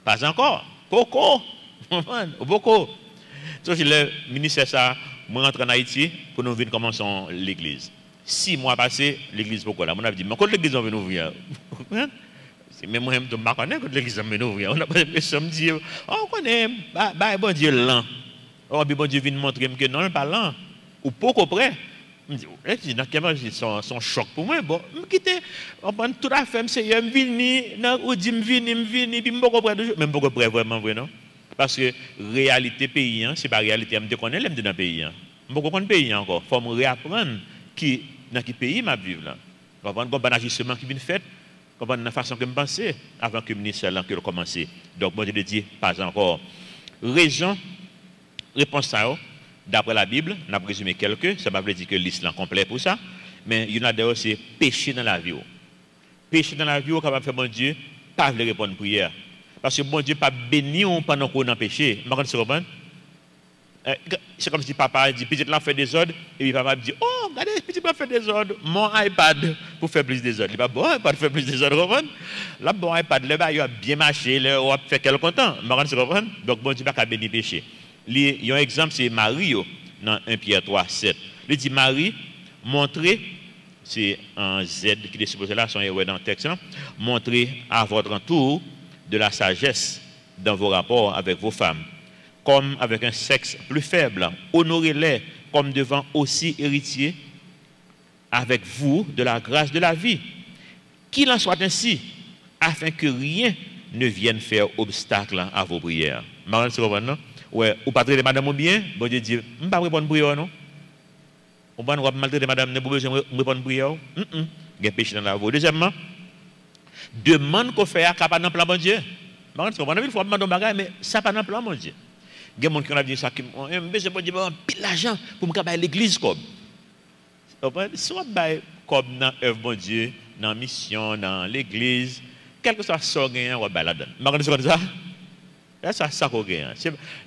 pas encore. Coco. Beaucoup. Donc le ministère ça, moi rentre en Haïti pour nous venir commencer l'église. 6 mois passés, l'église pourquoi là? On a dit, mais quand l'église on vient ouvrir, mais moi je ne sais pas quand l'église on vient ouvrir. On a pas l'impression de dire, oh, on connaît, bon Dieu lent. Oh, bon Dieu vient montrer que non, pas lent. Ou beaucoup près. Je me dis, c'est un choc pour moi. Bon, je quitte, on prend tout à fait, je viens, ou dit, je viens, puis je beaucoup près toujours. Même beaucoup près, vraiment vrai, non? Parce que réalité pays, ce n'est pas réalité, je me connais, je suis dans le pays. Je ne comprends pas le pays encore. Il faut me réapprendre qui dans quel pays je vis là. Comprendre un agissement qui vient fait, comprendre la façon que je pense avant que le ministère là commence. Donc moi je dis pas encore. Raison, réponse à d'après la Bible, on a résumé quelques, ça ne veut pas dire que l'islam complet pour ça, mais il y en a d'ailleurs c'est péché dans la vie. Péché dans la vie, capable de faire bon Dieu, pas de répondre à prière. Parce que bon Dieu pas béni pendant qu'on a péché. C'est comme si papa dit, petit là fait des ordres, et puis papa dit, oh, regardez, petit là fait des ordres, mon iPad pour faire plus des ordres. Il va bon iPad faire plus des ordres, là, bon iPad, là, il a bien marché, il a fait quelque content. Donc, bon Dieu n'a pas béni péché. Il y a un exemple, c'est Marie, dans 1 Pierre 3, 7. Il dit, Marie, montrez, c'est un Z qui est supposé là, son héros dans le texte, montrez à votre tour de la sagesse dans vos rapports avec vos femmes, comme avec un sexe plus faible. Honorez-les comme devant aussi héritiers avec vous de la grâce de la vie. Qu'il en soit ainsi, afin que rien ne vienne faire obstacle à vos prières. Marine, c'est non? Ouais, ou pas traiter madame ou bien, bon Dieu dit, je ne vais pas répondre prière, non? On va pas maltraiter madame, ne pas besoin de répondre prière. Il y a péché dans la voie. Deuxièmement, demande qu'on fait à capable dans plan bon Dieu. Par contre, il faut demander un bagage, mais ça pas dans le plan, mon Dieu. Il y a des gens qui ont dit ça, qui ont besoin de pile d'argent pour me faire l'église comme. Si on a comme dans l'œuvre, mon Dieu, dans la mission, dans l'église, quel que soit ce qu'on gagne, on va là-dedans. Vous comprenez ça? C'est ça qu'on gagne.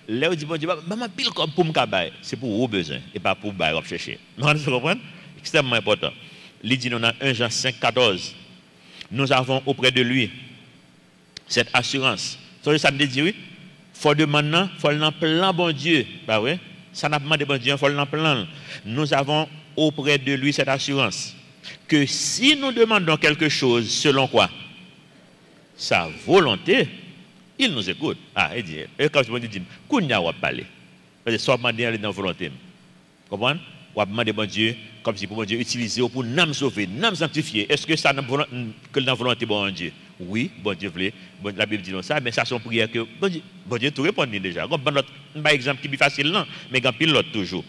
Là, on dit, bon Dieu, maman, pile comme pour me faire, c'est pour vos besoins et pas pour vous chercher. Vous comprenez? Extrêmement important. Il dit dans 1 Jean 5, 14, nous avons auprès de lui cette assurance. Ça me dit, oui, il faut demander, il faut le plan, bon Dieu. Bah oui, ça n'a pas demandé, bon Dieu, il faut le plan. Nous avons auprès de lui cette assurance que si nous demandons quelque chose, selon quoi? Sa volonté, il nous écoute. Ah, il dit, et quand je dis, Kounia va parler. Parce que soit demander dans la volonté. Vous comprenez? On va demander bon Dieu, comme si pour bon Dieu utiliser pour nous sauver, nous sanctifier. Est-ce que ça que la volonté bon Dieu? Oui, bon Dieu voulait. Bon, la Bible dit ça, mais ça sont prières que bon Dieu tout répond déjà. Par exemple qui est facile non, mais quand pile l'autre toujours.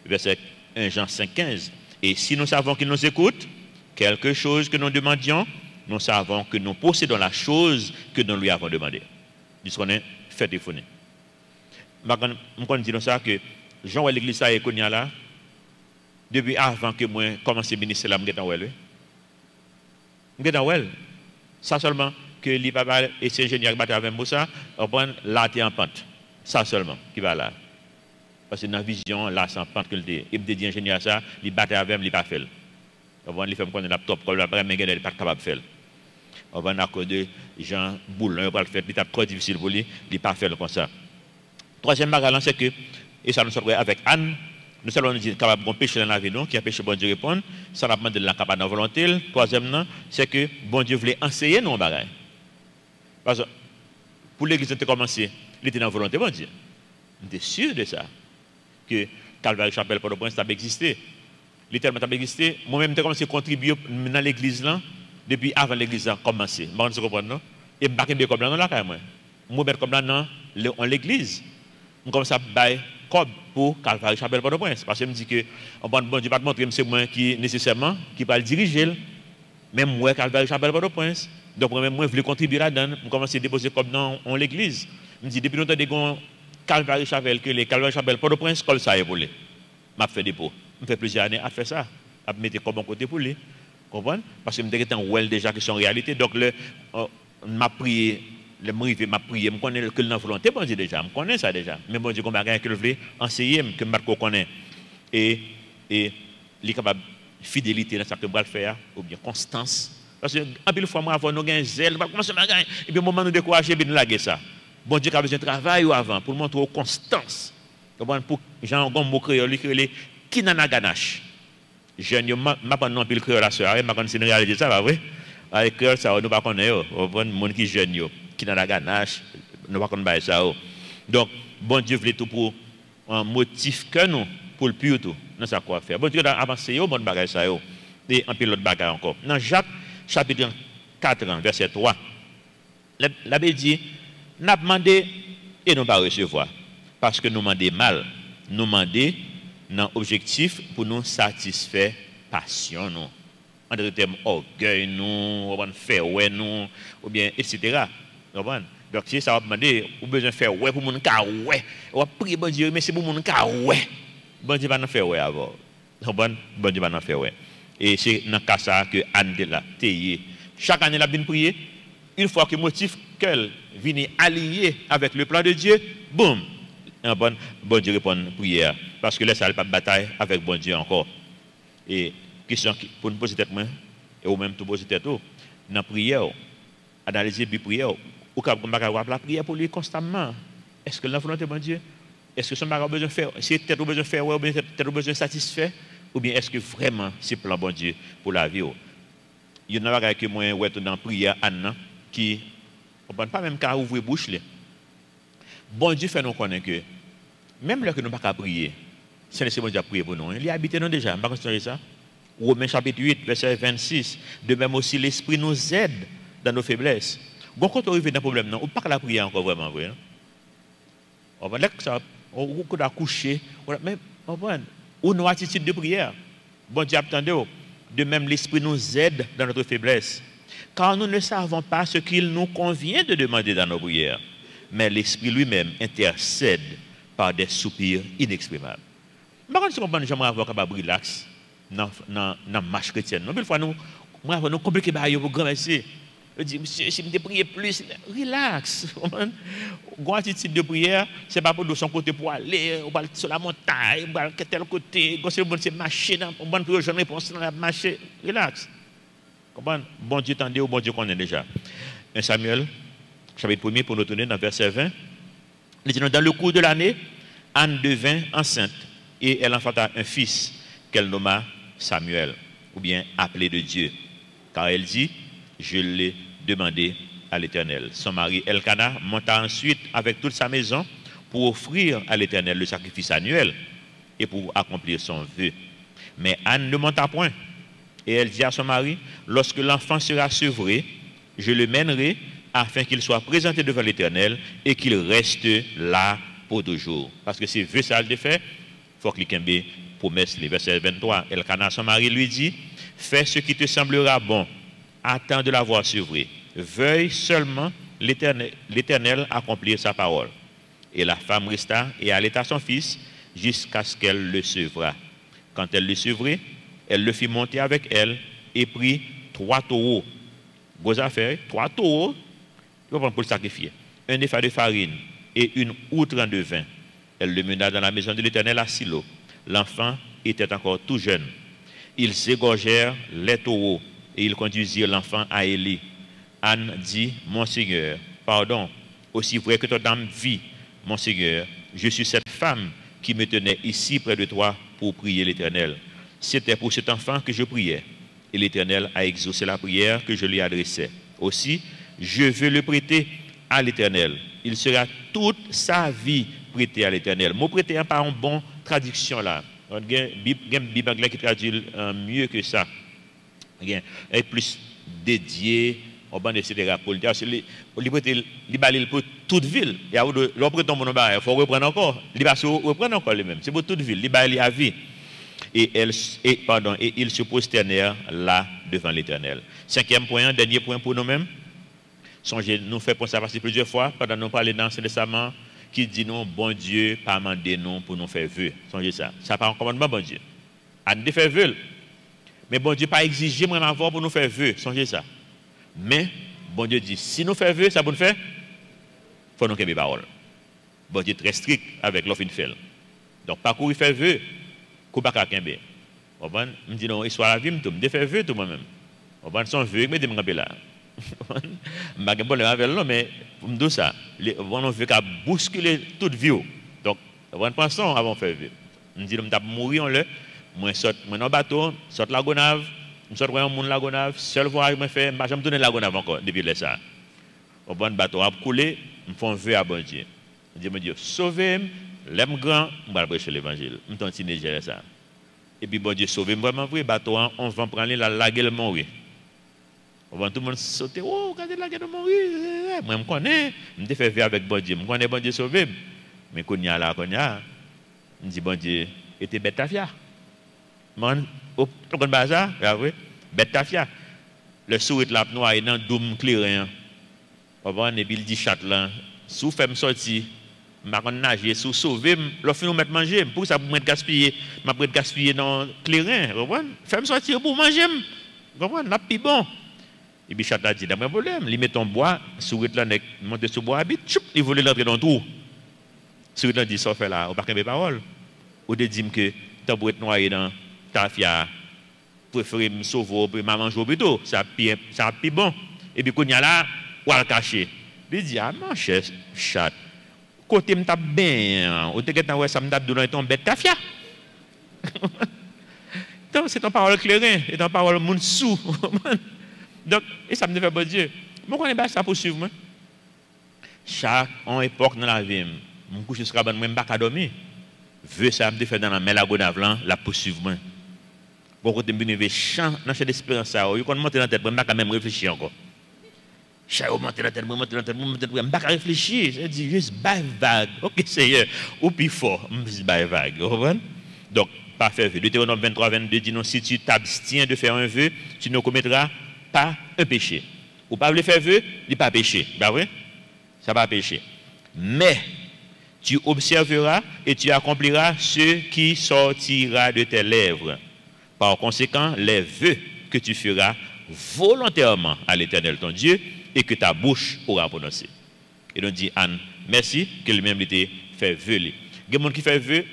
Verset 1 Jean 5, 15. Et si nous savons qu'il nous écoute, quelque chose que nous demandions, nous savons que nous possédons la chose que nous lui avons demandé. Puisqu'on est fait téléphoner. Je dis ça que Jean à l'église ça est connu là. Depuis avant que moi commence à ministre là, je ça seulement que les papa et ces ingénieurs qui avec moi ça, on prend là en pente. Ça seulement qui va là. Parce que dans la vision, là, c'est en pente que le dit. Il me dit ingénieur ça, il battait avec moi, il pas fait. On va lui faire un laptop comme la première, mais il n'est pas capable de faire. On va accorder Jean Boulin, on va le faire, il est trop difficile pour lui, il n'est pas fait comme ça. Troisième bagage, c'est que, et ça nous sommes avec Anne, nous sommes capables de pécher dans la vie, qui a péché, bon Dieu répond, ça n'a pas de la capacité de volonté. Troisième, c'est que bon Dieu voulait enseigner nos bagages. Parce que pour l'église de commencer, il était dans la volonté, bon Dieu. On était sûr de ça, que Calvaire Chapelle Port-au-Prince a existé. Littéralement, ça existé. Moi-même, j'ai commencé à contribuer dans l'église là, depuis avant l'église a commencé. Vous comprenez, non? Et je ne suis pas comme là, quand même. Je suis comme là, dans l'église. Je commence à bailler comme pour Calvaire Chapelle Port-au-Prince. Parce que je me dis que, bon Dieu va te montrer que c'est moi qui, nécessairement, qui va le diriger. Même moi, Calvaire Chapelle Port-au-Prince. Donc, moi, je voulais contribuer là-dedans. Je commence à déposer comme dans l'église. Je me dis, depuis longtemps, que Calvaire Chapelle, que les Calvaire Chapelle Port-au-Prince, comme ça est pour lui. Je fais dépôt. Je fais plusieurs années à faire ça. À mettre comme bon côté pour lui. Comprenez? Parce que je me dis que c'est déjà que c'est en réalité. Donc, m'a prié. Le m'arrive m'a prié, je connais que la volonté, bon Dieu déjà, je connais ça déjà. Mais bon Dieu, comme je que je voulais enseigner, que je connais. Et il est capable de fidélité dans ce que je vais faire, ou bien constance. Parce que, un peu de fois, moi, avant, nous avons un zèle, nous commençons à gagner. Et puis, au moment où nous décourager, nous laguer ça. Bon Dieu, qui a besoin de travail avant, pour montrer constance. Pour Jean Gombo créole, qui n'a pas ganache. Je ne sais pas non plus créole la soeur, je ne sais pas si c'est une réalité, ça va, oui. Avec créole, ça, nous ne connaissons pas. Les gens qui sont jeunes, qui n'a la ganache, nous ne connaissons pas ça. Donc, bon Dieu voulait tout pour un motif que nous, pour le plus tout. Nous savons quoi faire. Bon Dieu a avancé, bon bagage ça. Et un peu l'autre bagage encore. Dans Jacques, chapitre 4, verset 3, la Bible dit, nous avons demandé et nous ne pas recevoir. Parce que nous demandons mal. Nous demandons dans l'objectif pour nous satisfaire passion. Nous. En d'autres termes, orgueil, nous, faire ouais, nous, ou bien, etc. Donc, si ça va demander, ou besoin de faire ouais pour mon cas, ouais. On va prier, bon Dieu, mais c'est pour mon cas, ouais. Bon Dieu va nous faire ouais avant. Bon Dieu va nous faire ouais. Et c'est dans le cas ça que Anne de là, chaque année, elle a bien prié. Une fois que le motif qu'elle vient allié avec le plan de Dieu, boum, bon Dieu répond à la prière. Parce que là, ça n'a pas de bataille avec bon Dieu encore. Et question pour nous poser tête, et même tout poser tête, dans la prière, analyser la prière, ou quand on va la prière pour lui constamment. Est-ce que la volonté de bon Dieu? Est-ce que son mari a besoin de faire? C'est peut-être besoin de faire, ou bien peut-être besoin de satisfaire? Ou bien est-ce que vraiment c'est plan bon Dieu pour la vie? Il y en a qui moi ouais dans la prière Anne qui on ne pas même qu'à ouvrir bouche. Bon Dieu fait nous connaître que même là que nous pas qu'à prier, c'est le bon Dieu à prier pour nous. Il y a habité nous déjà, pas considérer ça. Romains chapitre 8 verset 26, de même aussi l'esprit nous aide dans nos faiblesses. Bon quand on arrive dans le problème non, on pas qu'à la prier encore vraiment vrai. On va là que ça on a couché, même ou nos attitudes de prière. Bon Dieu attendez. De même, l'Esprit nous aide dans notre faiblesse. car nous ne savons pas ce qu'il nous convient de demander dans nos prières, mais l'Esprit lui-même intercède par des soupirs inexprimables. Par contre, si on peut avoir capable de relax dans la marche chrétienne, une fois nous compliquons pour grand merci. Je dis, monsieur, si je prier plus, relax. Une attitude de prière, ce n'est pas pour de son côté pour aller sur la montagne, pour aller tel côté, c'est marcher, on va pour une réponse dans la marche. Relax. Bon Dieu tendez ou bon Dieu connaît déjà. 1 Samuel, chapitre 1er, pour nous tourner dans verset 20. Il dit, dans le cours de l'année, Anne devint enceinte et elle enfanta un fils qu'elle nomma Samuel, ou bien appelé de Dieu. Car elle dit, je l'ai demandé à l'Éternel. Son mari Elkana monta ensuite avec toute sa maison pour offrir à l'Éternel le sacrifice annuel et pour accomplir son vœu. Mais Anne ne monta point. Et elle dit à son mari, lorsque l'enfant sera sevré, je le mènerai afin qu'il soit présenté devant l'Éternel et qu'il reste là pour toujours. Parce que si veut ça le fait, il faut qu'il ait promesse, le verset 23. Elkana, son mari, lui dit, fais ce qui te semblera bon. Attends de l'avoir sevré. Veuille seulement l'Éternel accomplir sa parole. Et la femme resta et allaita son fils jusqu'à ce qu'elle le sevra. Quand elle le sevrait, elle le fit monter avec elle et prit 3 taureaux. Gros affaires, 3 taureaux, il va prendre pour le sacrifier. Un épha de farine et une outre de vin. Elle le mena dans la maison de l'Éternel à Silo. L'enfant était encore tout jeune. Ils égorgèrent les taureaux et ils conduisirent l'enfant à Élie. Anne dit, mon Seigneur, pardon, aussi vrai que ton âme vit, mon Seigneur, je suis cette femme qui me tenait ici près de toi pour prier l'Éternel. C'était pour cet enfant que je priais. Et l'Éternel a exaucé la prière que je lui adressais. Aussi, je veux le prêter à l'Éternel. Il sera toute sa vie prêté à l'Éternel. Mot prêter n'est pas une bonne traduction là. Il y a une Bible anglaise qui traduit mieux que ça. Il est plus dédié au ban, etc. Pour le dire, il pour toute ville. Et l'autre tombe dans il faut reprendre encore. Il va se reprendre encore les mêmes. C'est pour toute ville. Il a vie. Et ils se prosternèrent là devant l'Éternel. 5e point, dernier point pour nous-mêmes. Songez, nous faisons penser à passer plusieurs fois pendant nous parler dans ce testament qui dit non, bon Dieu, pas mandé nous pour nous faire vœu. Songez ça. Ça pas un commandement, bon Dieu. À nous faire vœu. Mais bon Dieu pas exigé moi avoir pour nous faire vœu. Songez ça. Mais bon Dieu dit, si nous faisons vœu, ça pour nous faire, il faut nous qu'il y ait des paroles. Bon Dieu est très strict avec l'offre fait. Donc, pas courir faire vœu, courir pas qu'à Kembe. On me dit non, histoire la vie, je me fais vœu tout moi-même. On va son vœu, mais je me là. Je n'ai pas de problème avec lui, mais pour me dire ça, on veut qu'à bousculer toute vie. Donc, on pense avant de faire vœu. Je me dis, je vais mourir, moi, je suis dans bateau, je suis la Gonave, je suis dans la Gonave, seul voyage que je fais, je me tourne la Gonave encore depuis ça. Au bon bateau, a coulé, je fais un vœu à bon Dieu. Je me dis, sauvez-moi, l'aime grand, je vais prêcher l'évangile. Je continue de gérer ça. Et puis, bon Dieu, sauvez-moi vraiment, le bateau, on va prendre la lague, le mourir. On va tout le monde sauter, oh, regardez la guerre de mourir. Moi, je connais, je fais vœu avec bon Dieu, je connais bon Dieu sauvé. Mais quand il y a là, je dis, bon Dieu, était bête tafia. Man, au bazar, bête tafia. Le sourire de la noire est dans le doum clairin. On va et puis il dit chat là, sous fait me sortir, m'a nager, sous sauver, l'offre nous mettre manger, pour ça pour mettre gaspiller, m'a prête gaspiller dans le clairin, comprendre? Fait me sortir pour manger, comprendre? N'a plus bon. Et puis chat a dit, pas de problème, il met ton bois, sourire là monte sur bois habite, il voulait l'entrer dans le trou. Sourire là dit ça fait là, on pas de parole. Ou de dire que tu pour être noyé dans tafia, préférer me sauver pour maman jouer plutôt, ça plus bon. Et puis quand il y a là, ou à le cacher. Il dit, ah mon cher chat, côté me tape bien, ou te que ouais ça me tape dans ton bête tafia. Donc c'est ton parole clairin, et ton parole moun sou. Donc, et ça me fait bon Dieu. Moi, je connais ça pour suivre moi. Chaque époque dans la vie, je me couche sur la banque, je ne peux pas dormir. Veux ça me faire dans la mélagonave, la poursuivre moi. Bon, quand je me chant dans cette espérance, je peux monter dans la tête, je ne peux pas même réfléchir encore. Je peux monter dans la tête, je ne peux pas réfléchir. Je dis juste vague. Ok, Seigneur, ou plus fort, je dis vague. Donc, pas faire vœu. Deutéronome 23, 22 dit non, si tu t'abstiens de faire un vœu, tu ne commettras pas un péché. Ou pas le faire vœu, il pas péché. Bah oui, ça va pécher. Mais tu observeras et tu accompliras ce qui sortira de tes lèvres. Par conséquent, les vœux que tu feras volontairement à l'Éternel ton Dieu et que ta bouche aura prononcé. Et donc dit Anne, merci que lui-même était fait vœu. Il y a des gens qui font vœu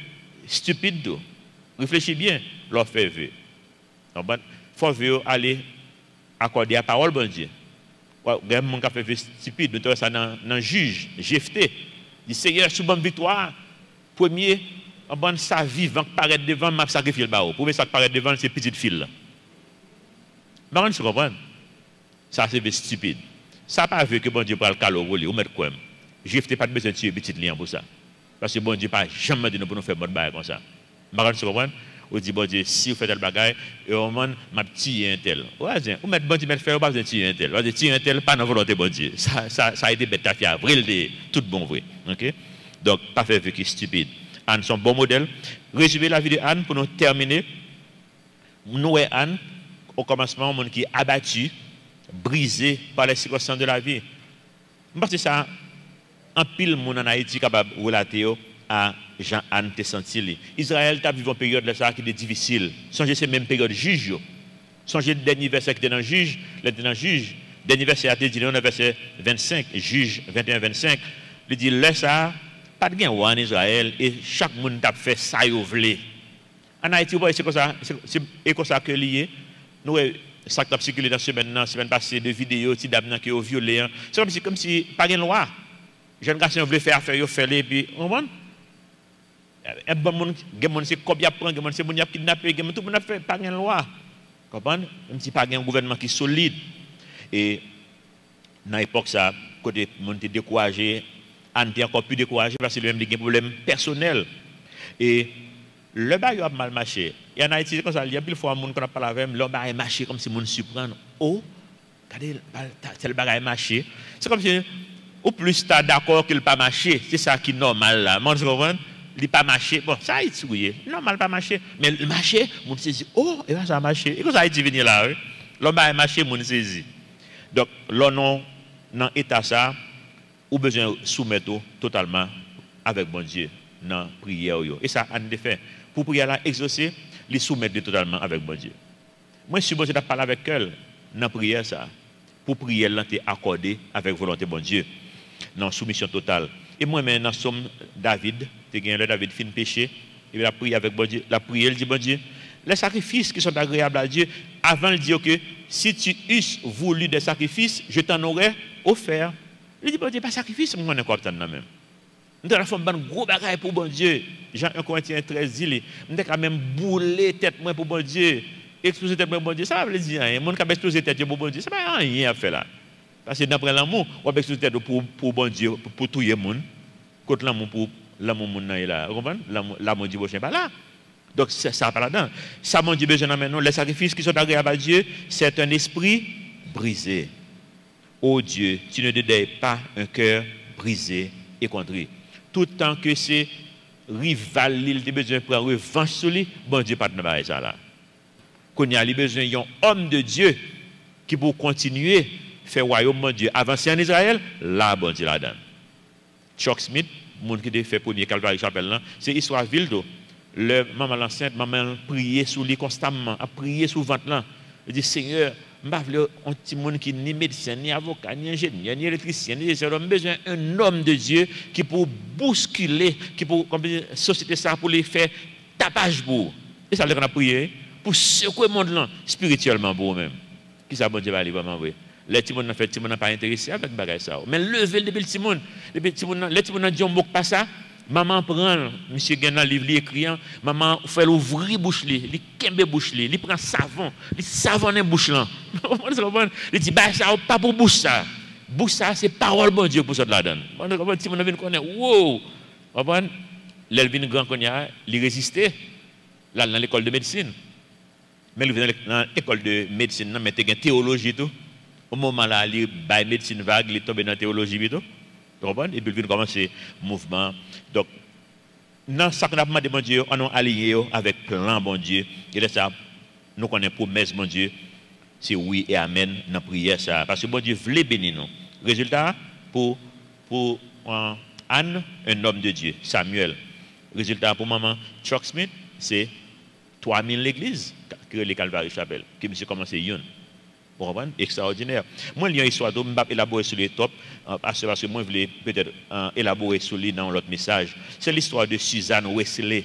stupide. Réfléchis bien, leur fait vœu. Il faut vœu aller accorder la parole, bon Dieu. Il y a des gens qui font vœu stupide, nous ça dans le juge, Jephthé. Il dit Seigneur, sous bonne victoire, premier, en bonne sa vivant, paraître devant, m'a sacrifié le barreau. Pour ça paraître devant, c'est petite fille. Mais on se comprend. Ça, c'est stupide. Ça n'a pas vu que bon Dieu parle caloroli ou mettre quoi. Jephthé pas besoin de tuer petite ligne pour ça. Parce que bon Dieu n'a jamais dit nous pour nous faire bonne bagarre comme ça. Mais on se comprend. On dit bon Dieu, si vous faites telle bagaille, et au moins, m'a tué un tel. Ou mettre bon Dieu, mettre faire, ou pas besoin de tuer un tel. Vous tuer un tel, pas dans volonté bon Dieu. Ça a été bête à faire. Avril, tout bon vrai. Ok? Donc, pas faire vu qui est stupide. Anne, son bon modèle. Résumer la vie de Anne pour nous terminer. Nous et Anne, au commencement, monde qui est abattu, brisé par les circonstances de la vie. Parce que ça, un pile monde en Haïti capable de relater à Jean-Anne te senti. Israël t'a vécu une période de ça qui est difficile. Songez ces mêmes périodes juge. Songez le dernier verset qui était dans le juge, dernier verset a été dit dans le verset 25, juge 21-25, il dit laisse ça, pas de gain en Israël et chaque monde t'a fait ça y voulait. En Haïti, c'est comme ça, c'est comme ça que lié. Nous ça qui a circulé dans la semaine passée de vidéos qui ont violé. C'est comme si pas de loi. Jeune garçon voulait faire affaire, il fait et puis on va. Et bon monde, c'est comme il prend, c'est bon il a kidnappé, tout le monde a fait pas de loi. Comprendre? Même si pas un gouvernement qui est solide. Et dans l'époque ça, côté monde était découragé, Anne était encore plus découragé parce que lui-même a des problèmes personnels. Et le bail a mal marché. Et en Haïti, comme ça, il y a plus de fois, qu'on a parlé avec, le bail a marché comme si on surprend. Oh, regardez, tel bail a marché. C'est comme si, au plus tu es d'accord qu'il n'a pas marché, c'est ça qui est normal là. Moi, je comprends, il n'a pas marché. Bon, ça a été souillé. Normal, pas marché. Mais le marché, on se dit, oh, et ça a marché. Et quand ça a été venu là, le bail a marché, on se dit. Donc, là, non, dans l'état ça, ou besoin de soumettre totalement avec bon Dieu dans la prière. Et ça, on a fait. Pour prier là, exaucer, les soumettre totalement avec bon Dieu. Moi, je suis besoin de parler avec elle dans la prière ça. Pour prier là, tu accordé avec volonté bon Dieu. Dans soumission totale. Et moi, maintenant, somme David, tu gagnes le David fin péché, il a prié avec bon Dieu. La prière, il dit bon Dieu, les sacrifices qui sont agréables à Dieu, avant de dire que si tu eusses voulu des sacrifices, je t'en aurais offert. Il dit bon Dieu, pas sacrifice, moi, on est content même. Nous avons fait un gros bagage pour bon Dieu. Jean 1 Corinthiens 13 dit, nous avons même boulé tête pour bon Dieu. Exploser tête pour bon Dieu. Ça veut dire rien. Les gens qui ont explosé tête pour bon Dieu, ça n'a rien à faire là. Parce que d'après l'amour, on va exploser tête pour bon Dieu, pour tout le monde. Contre l'amour pour l'amour monde est là. Vous comprenez? L'amour du prochain pas là. Donc ça pas là-dedans. Ça mon Dieu besoin maintenant. Les sacrifices qui sont agréables à Dieu, c'est un esprit brisé. Oh Dieu, tu ne dédailles pas un cœur brisé et contrit. Tout tant que c'est rival, il a besoin de prendre revanche sur lui, bon Dieu pas de ça là. Qu'on y a besoin d'un homme de Dieu qui pour continuer faire royaume de Dieu avancer en Israël, là bon Dieu là-dedans. Chuck Smith, monde qui a fait premier Calvary Chapel là, c'est histoire ville d'eau. Le maman l'enceinte, maman priait sur lui constamment, a prié sous ventre là. Il dit Seigneur, je ne veux pas un petit monde qui ni médecin, ni avocat, ni ingénieur, ni électricien, ni j'ai besoin d'un homme de Dieu qui pour bousculer, qui pour comme société ça pour les faire tapage pour. Et ça qu'on a prié pour secouer le monde là spirituellement pour eux-mêmes. Qui ça bon Dieu va aller vraiment vrai. Les petits monde en fait, pas intéressé avec bagage ça. Mais lever le petit monde, les petits monde dit on moque pas ça. Maman prend, monsieur Gena livre li écriant, maman fait ouvrir bouche li kembe bouche li prend savon, li savonne bouche là. Il dit bah ça pas pour bouche ça. Bouche ça c'est parole bon Dieu pour ça là-dedans. On comprend si mon vient connaît wow. Comprendre l'elvin grand connait, il résister là dans l'école de médecine. Mais il vient dans l'école de médecine mais tu théologie tout. Au moment là, il bail médecine vague, il tombe dans théologie tout. Et puis il vient commencer mouvement. Donc, dans ce qu'on a demandé, bon Dieu, on a aligné avec plan, bon Dieu. Et là, ça, nous connaissons promesse, bon Dieu. c'est oui et amen dans la prière. Ça. Parce que bon Dieu voulait bénir nous. Résultat, pour Anne, un homme de Dieu, Samuel. Résultat, pour maman Chuck Smith, c'est 3000 l'église que les Calvary Chapel, qui monsieur commencé à yon. Vous comprenez? Extraordinaire. Moi, il y a une histoire d'homme, je vais élaborer sur les top, parce que moi, je voulais peut-être élaborer sur lui dans l'autre message. C'est l'histoire de Suzanne Wesley.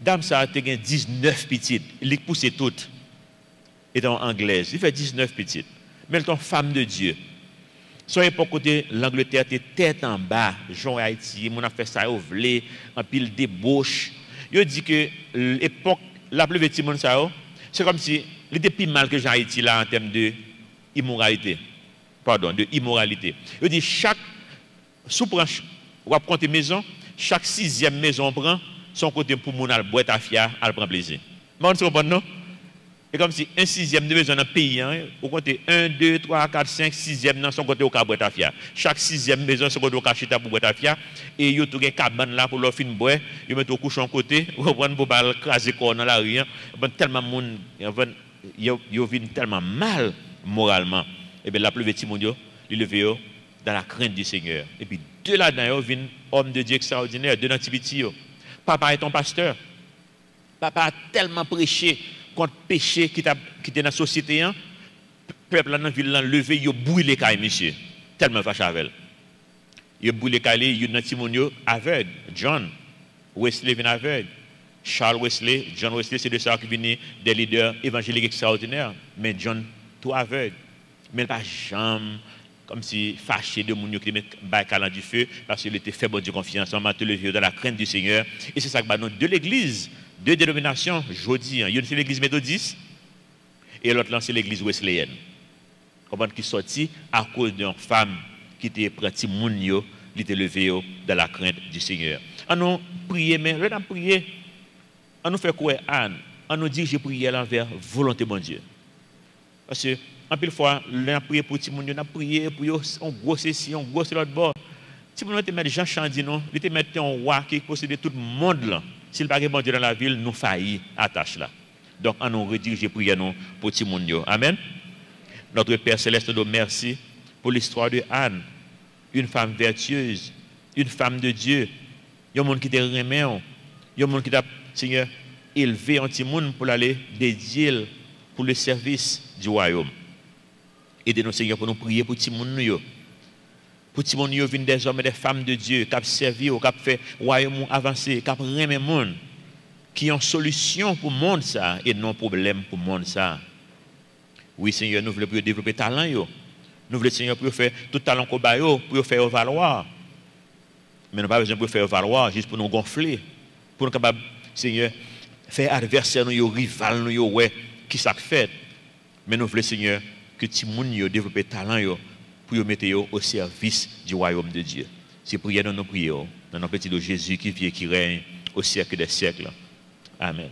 Dame, ça a été 19 petites. Il les poussait toutes. Étant anglaise. Il fait 19 petites. Mais elle est une femme de Dieu. Son époque, côté l'Angleterre était tête en bas. Jean Haïti, mon a fait ça, il voulait, en pile débauche. Il dit que l'époque, la plus vêtue, c'est comme si il était plus mal que Jean Haïti là en termes de immoralité. Pardon, de immoralité. Il dit chaque sous-branche, on va prendre maison, chaque 6e maison on prend, son côté pour mon boîte à fier, elle prend plaisir. Mais on se comprend, non? C'est comme si un 6e de maison dans le pays, au côté 1, 2, 3, 4, 5, 6e dans son côté au cas boîte à fier. Chaque 6e maison, son côté au cas chita pour boîte à fier. Et il y a tout un cabane là pour leur fin boire, ils mettent au couchon côté, ils prennent pour balle craser corps dans la rue. Tellement de monde, ils vivent tellement mal moralement. Et bien la plus vêtue mondiale, ils le veillent dans la crainte du Seigneur. Et puis deux là-dedans, ils viennent hommes de Dieu extraordinaires, deux dans Tibiti. Papa est ton pasteur. Papa a tellement prêché contre le péché qui était dans la société. Le peuple dans la ville l'a levé, il a brûlé les cailles, monsieur. Tellement fâché avec elle. Il a brûlé les cailles, il y a un aveugle. John Wesley vient aveugle. Charles Wesley, John Wesley, c'est de ça qui viennent des leaders évangéliques extraordinaires. Mais John, tout aveugle. Mais pas jamais comme si fâché de mon qui met baïkalan du feu parce qu'il était fait bon Dieu confiance en matin le vieux dans la crainte du Seigneur. Et c'est ça que nous de l'église, deux dénominations, jeudi, il y a une c'est l'église méthodiste et l'autre c'est l'église wesleyenne. Comment qui sorti à cause d'une femme qui était prati moun yo, qui était levé dans la crainte du Seigneur. On nous prier mais on a prié. On nous fait quoi Anne, on nous dit j'ai prié envers volonté bon Dieu. Parce que en pile fois, on a prié pour tout le monde, on a prié pour eux, on grosse ici, on grosse l'autre bord. Si vous mettez Jean Chandino, vous mettez un roi qui possède tout le monde là. S'il n'y a pas de bon Dieu dans la ville, nous faillit à tâche là. Donc, on nous redirige prier pour tout le monde. Amen. Notre Père Céleste, nous merci pour l'histoire de Anne, une femme vertueuse, une femme de Dieu. Il y a un monde qui t'a remis, il y a un monde qui t'a, Seigneur, élevé un petit monde pour aller dédier pour le service du royaume. Aidez-nous, Seigneur, pour nous prier pour tout le monde. Pour tout le monde, viennent des hommes et des femmes de Dieu qui ont servi, qui ont fait le royaume avancer, qui ont remis le monde, qui ont solution pour le monde ça, et non problème pour le monde ça. Oui, Seigneur, nous voulons développer le talent. Nous voulons, Seigneur, pour faire tout talent qu'on a, pour faire valoir. Mais nous n'avons pas besoin de faire valoir juste pour nous gonfler. Pour nous capables, Seigneur, faire adversaire, nous, rival, nous, ouais, qui ça fait. Mais nous voulons, Seigneur, que tout le monde développe le talent pour mettre au service du royaume de Dieu. C'est prier dans nos prières, dans nos petits de Jésus qui vit et qui règne au siècle des siècles. Amen.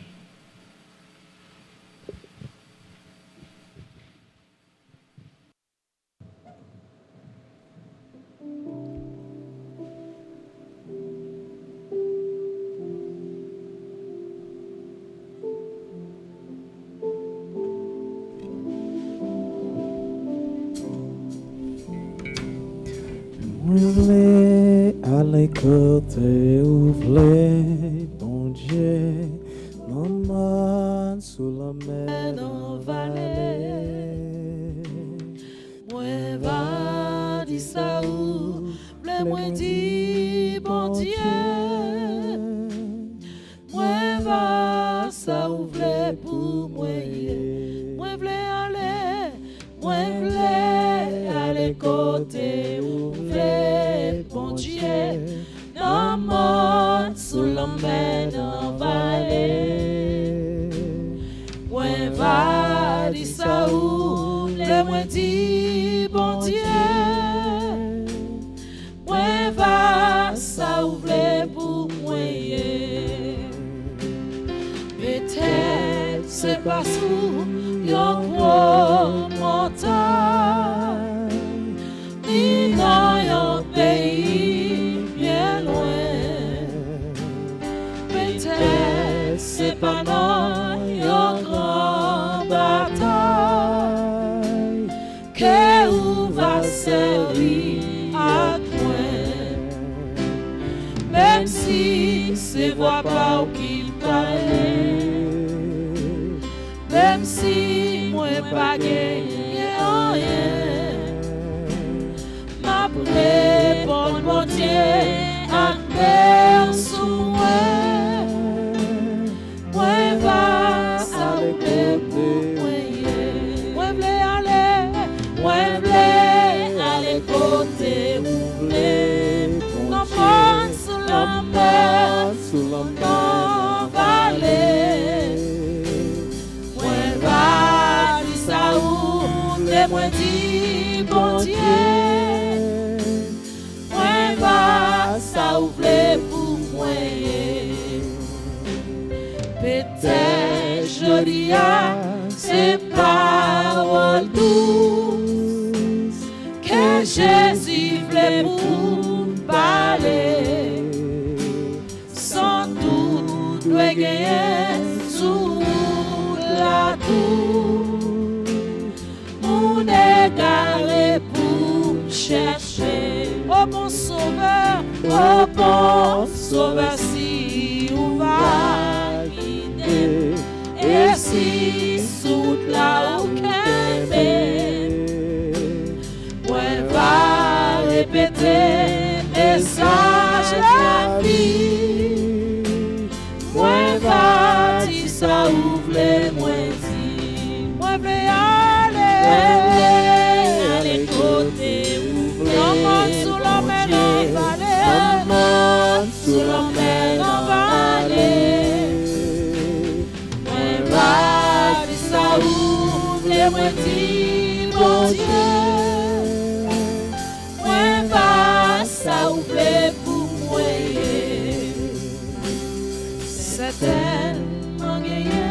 Ouvrez à l'écouter, ouvrez, bon Dieu, maman sous la mer dans la vallée. Moi va dire ça ou, moi dit bon Dieu. Moi va ça ouvre pour moi. Moi v'lais aller côté ouvre bon Dieu. Non mort sous la mer dans vallée. Moi va dire ça ou moi dit bon Dieu. Moi va ça ouvre pour moi. Peut-être c'est pas sous yon gros montagne, ni dans yon pays bien loin. Peut-être c'est pas dans yon grand bataille, que ou va servir à moi. Même si c'est voix pas qui parle, même si moi pas gagné rien, ma réponse mon Dieu à terre sous moi, moi va sauver pour moi, moi voulais aller côté où voulais, non pas sous la mer, sous la vallée. Moi dis bon Dieu, moi va ça ouvre pour moi. Peut-être joli c'est paroles douces que Jésus voulait pour parler. Sans doute doit gagner sous la tour. Égaré pour chercher oh bon sauveur si on va guider et si sous la aucun moi va répéter message la vie moi va dire ça ouvre les moi dit moi vais aller côté ouvert, sous la mer en vallée, sous la mer en vallée. Moi va dire ça ouvre, moi dis bon Dieu. Moi va ça ouvre pour moi. C'est tellement gagné,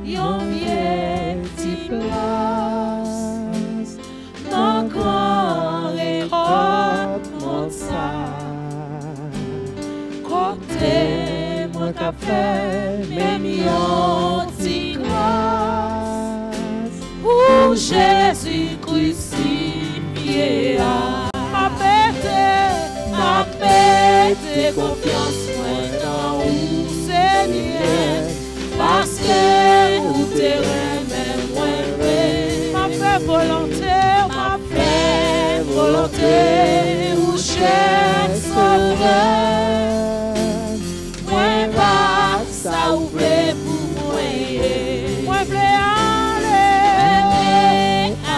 yon vient t'y place. Mon corps est hot, mon sang. Côté mon café, même yon t'y grâce. Pour Jésus crucifié, ma bête, confiance moi dans vous, Seigneur. Parce que vous terrain même moi, ma fait volonté, ou cherche sauveur. Moi va ça ouvre pour moi. Moi voulais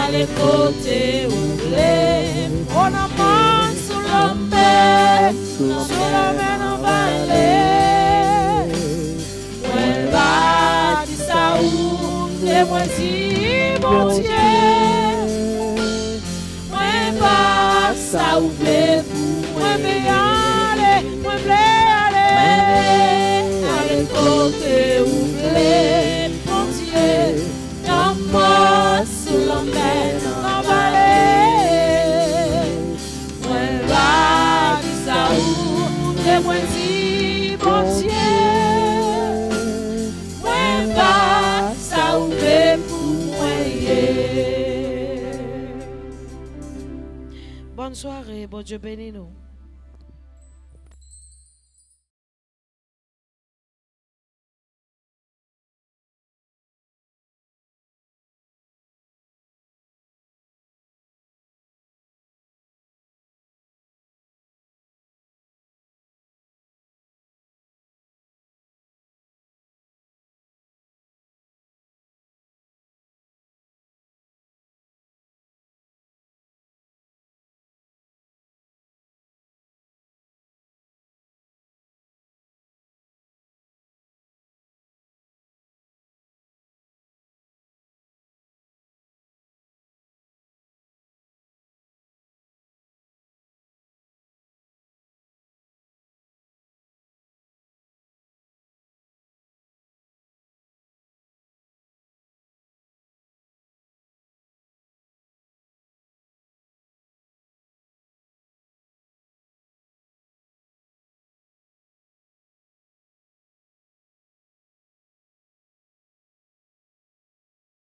aller côté ouvert. On a mal sous la mer en vallée. Moi va dire ça ouvre, moi dis bon Dieu. Ça ouvre pour moi, moi aller côté ouvert, mon Dieu, dans moi sous la mer, dans la vallée, moi va dire ça ouvre, moi dis bon Dieu, moi va ça ouvre pour moi. Bonne soirée, bon Dieu bénis nous.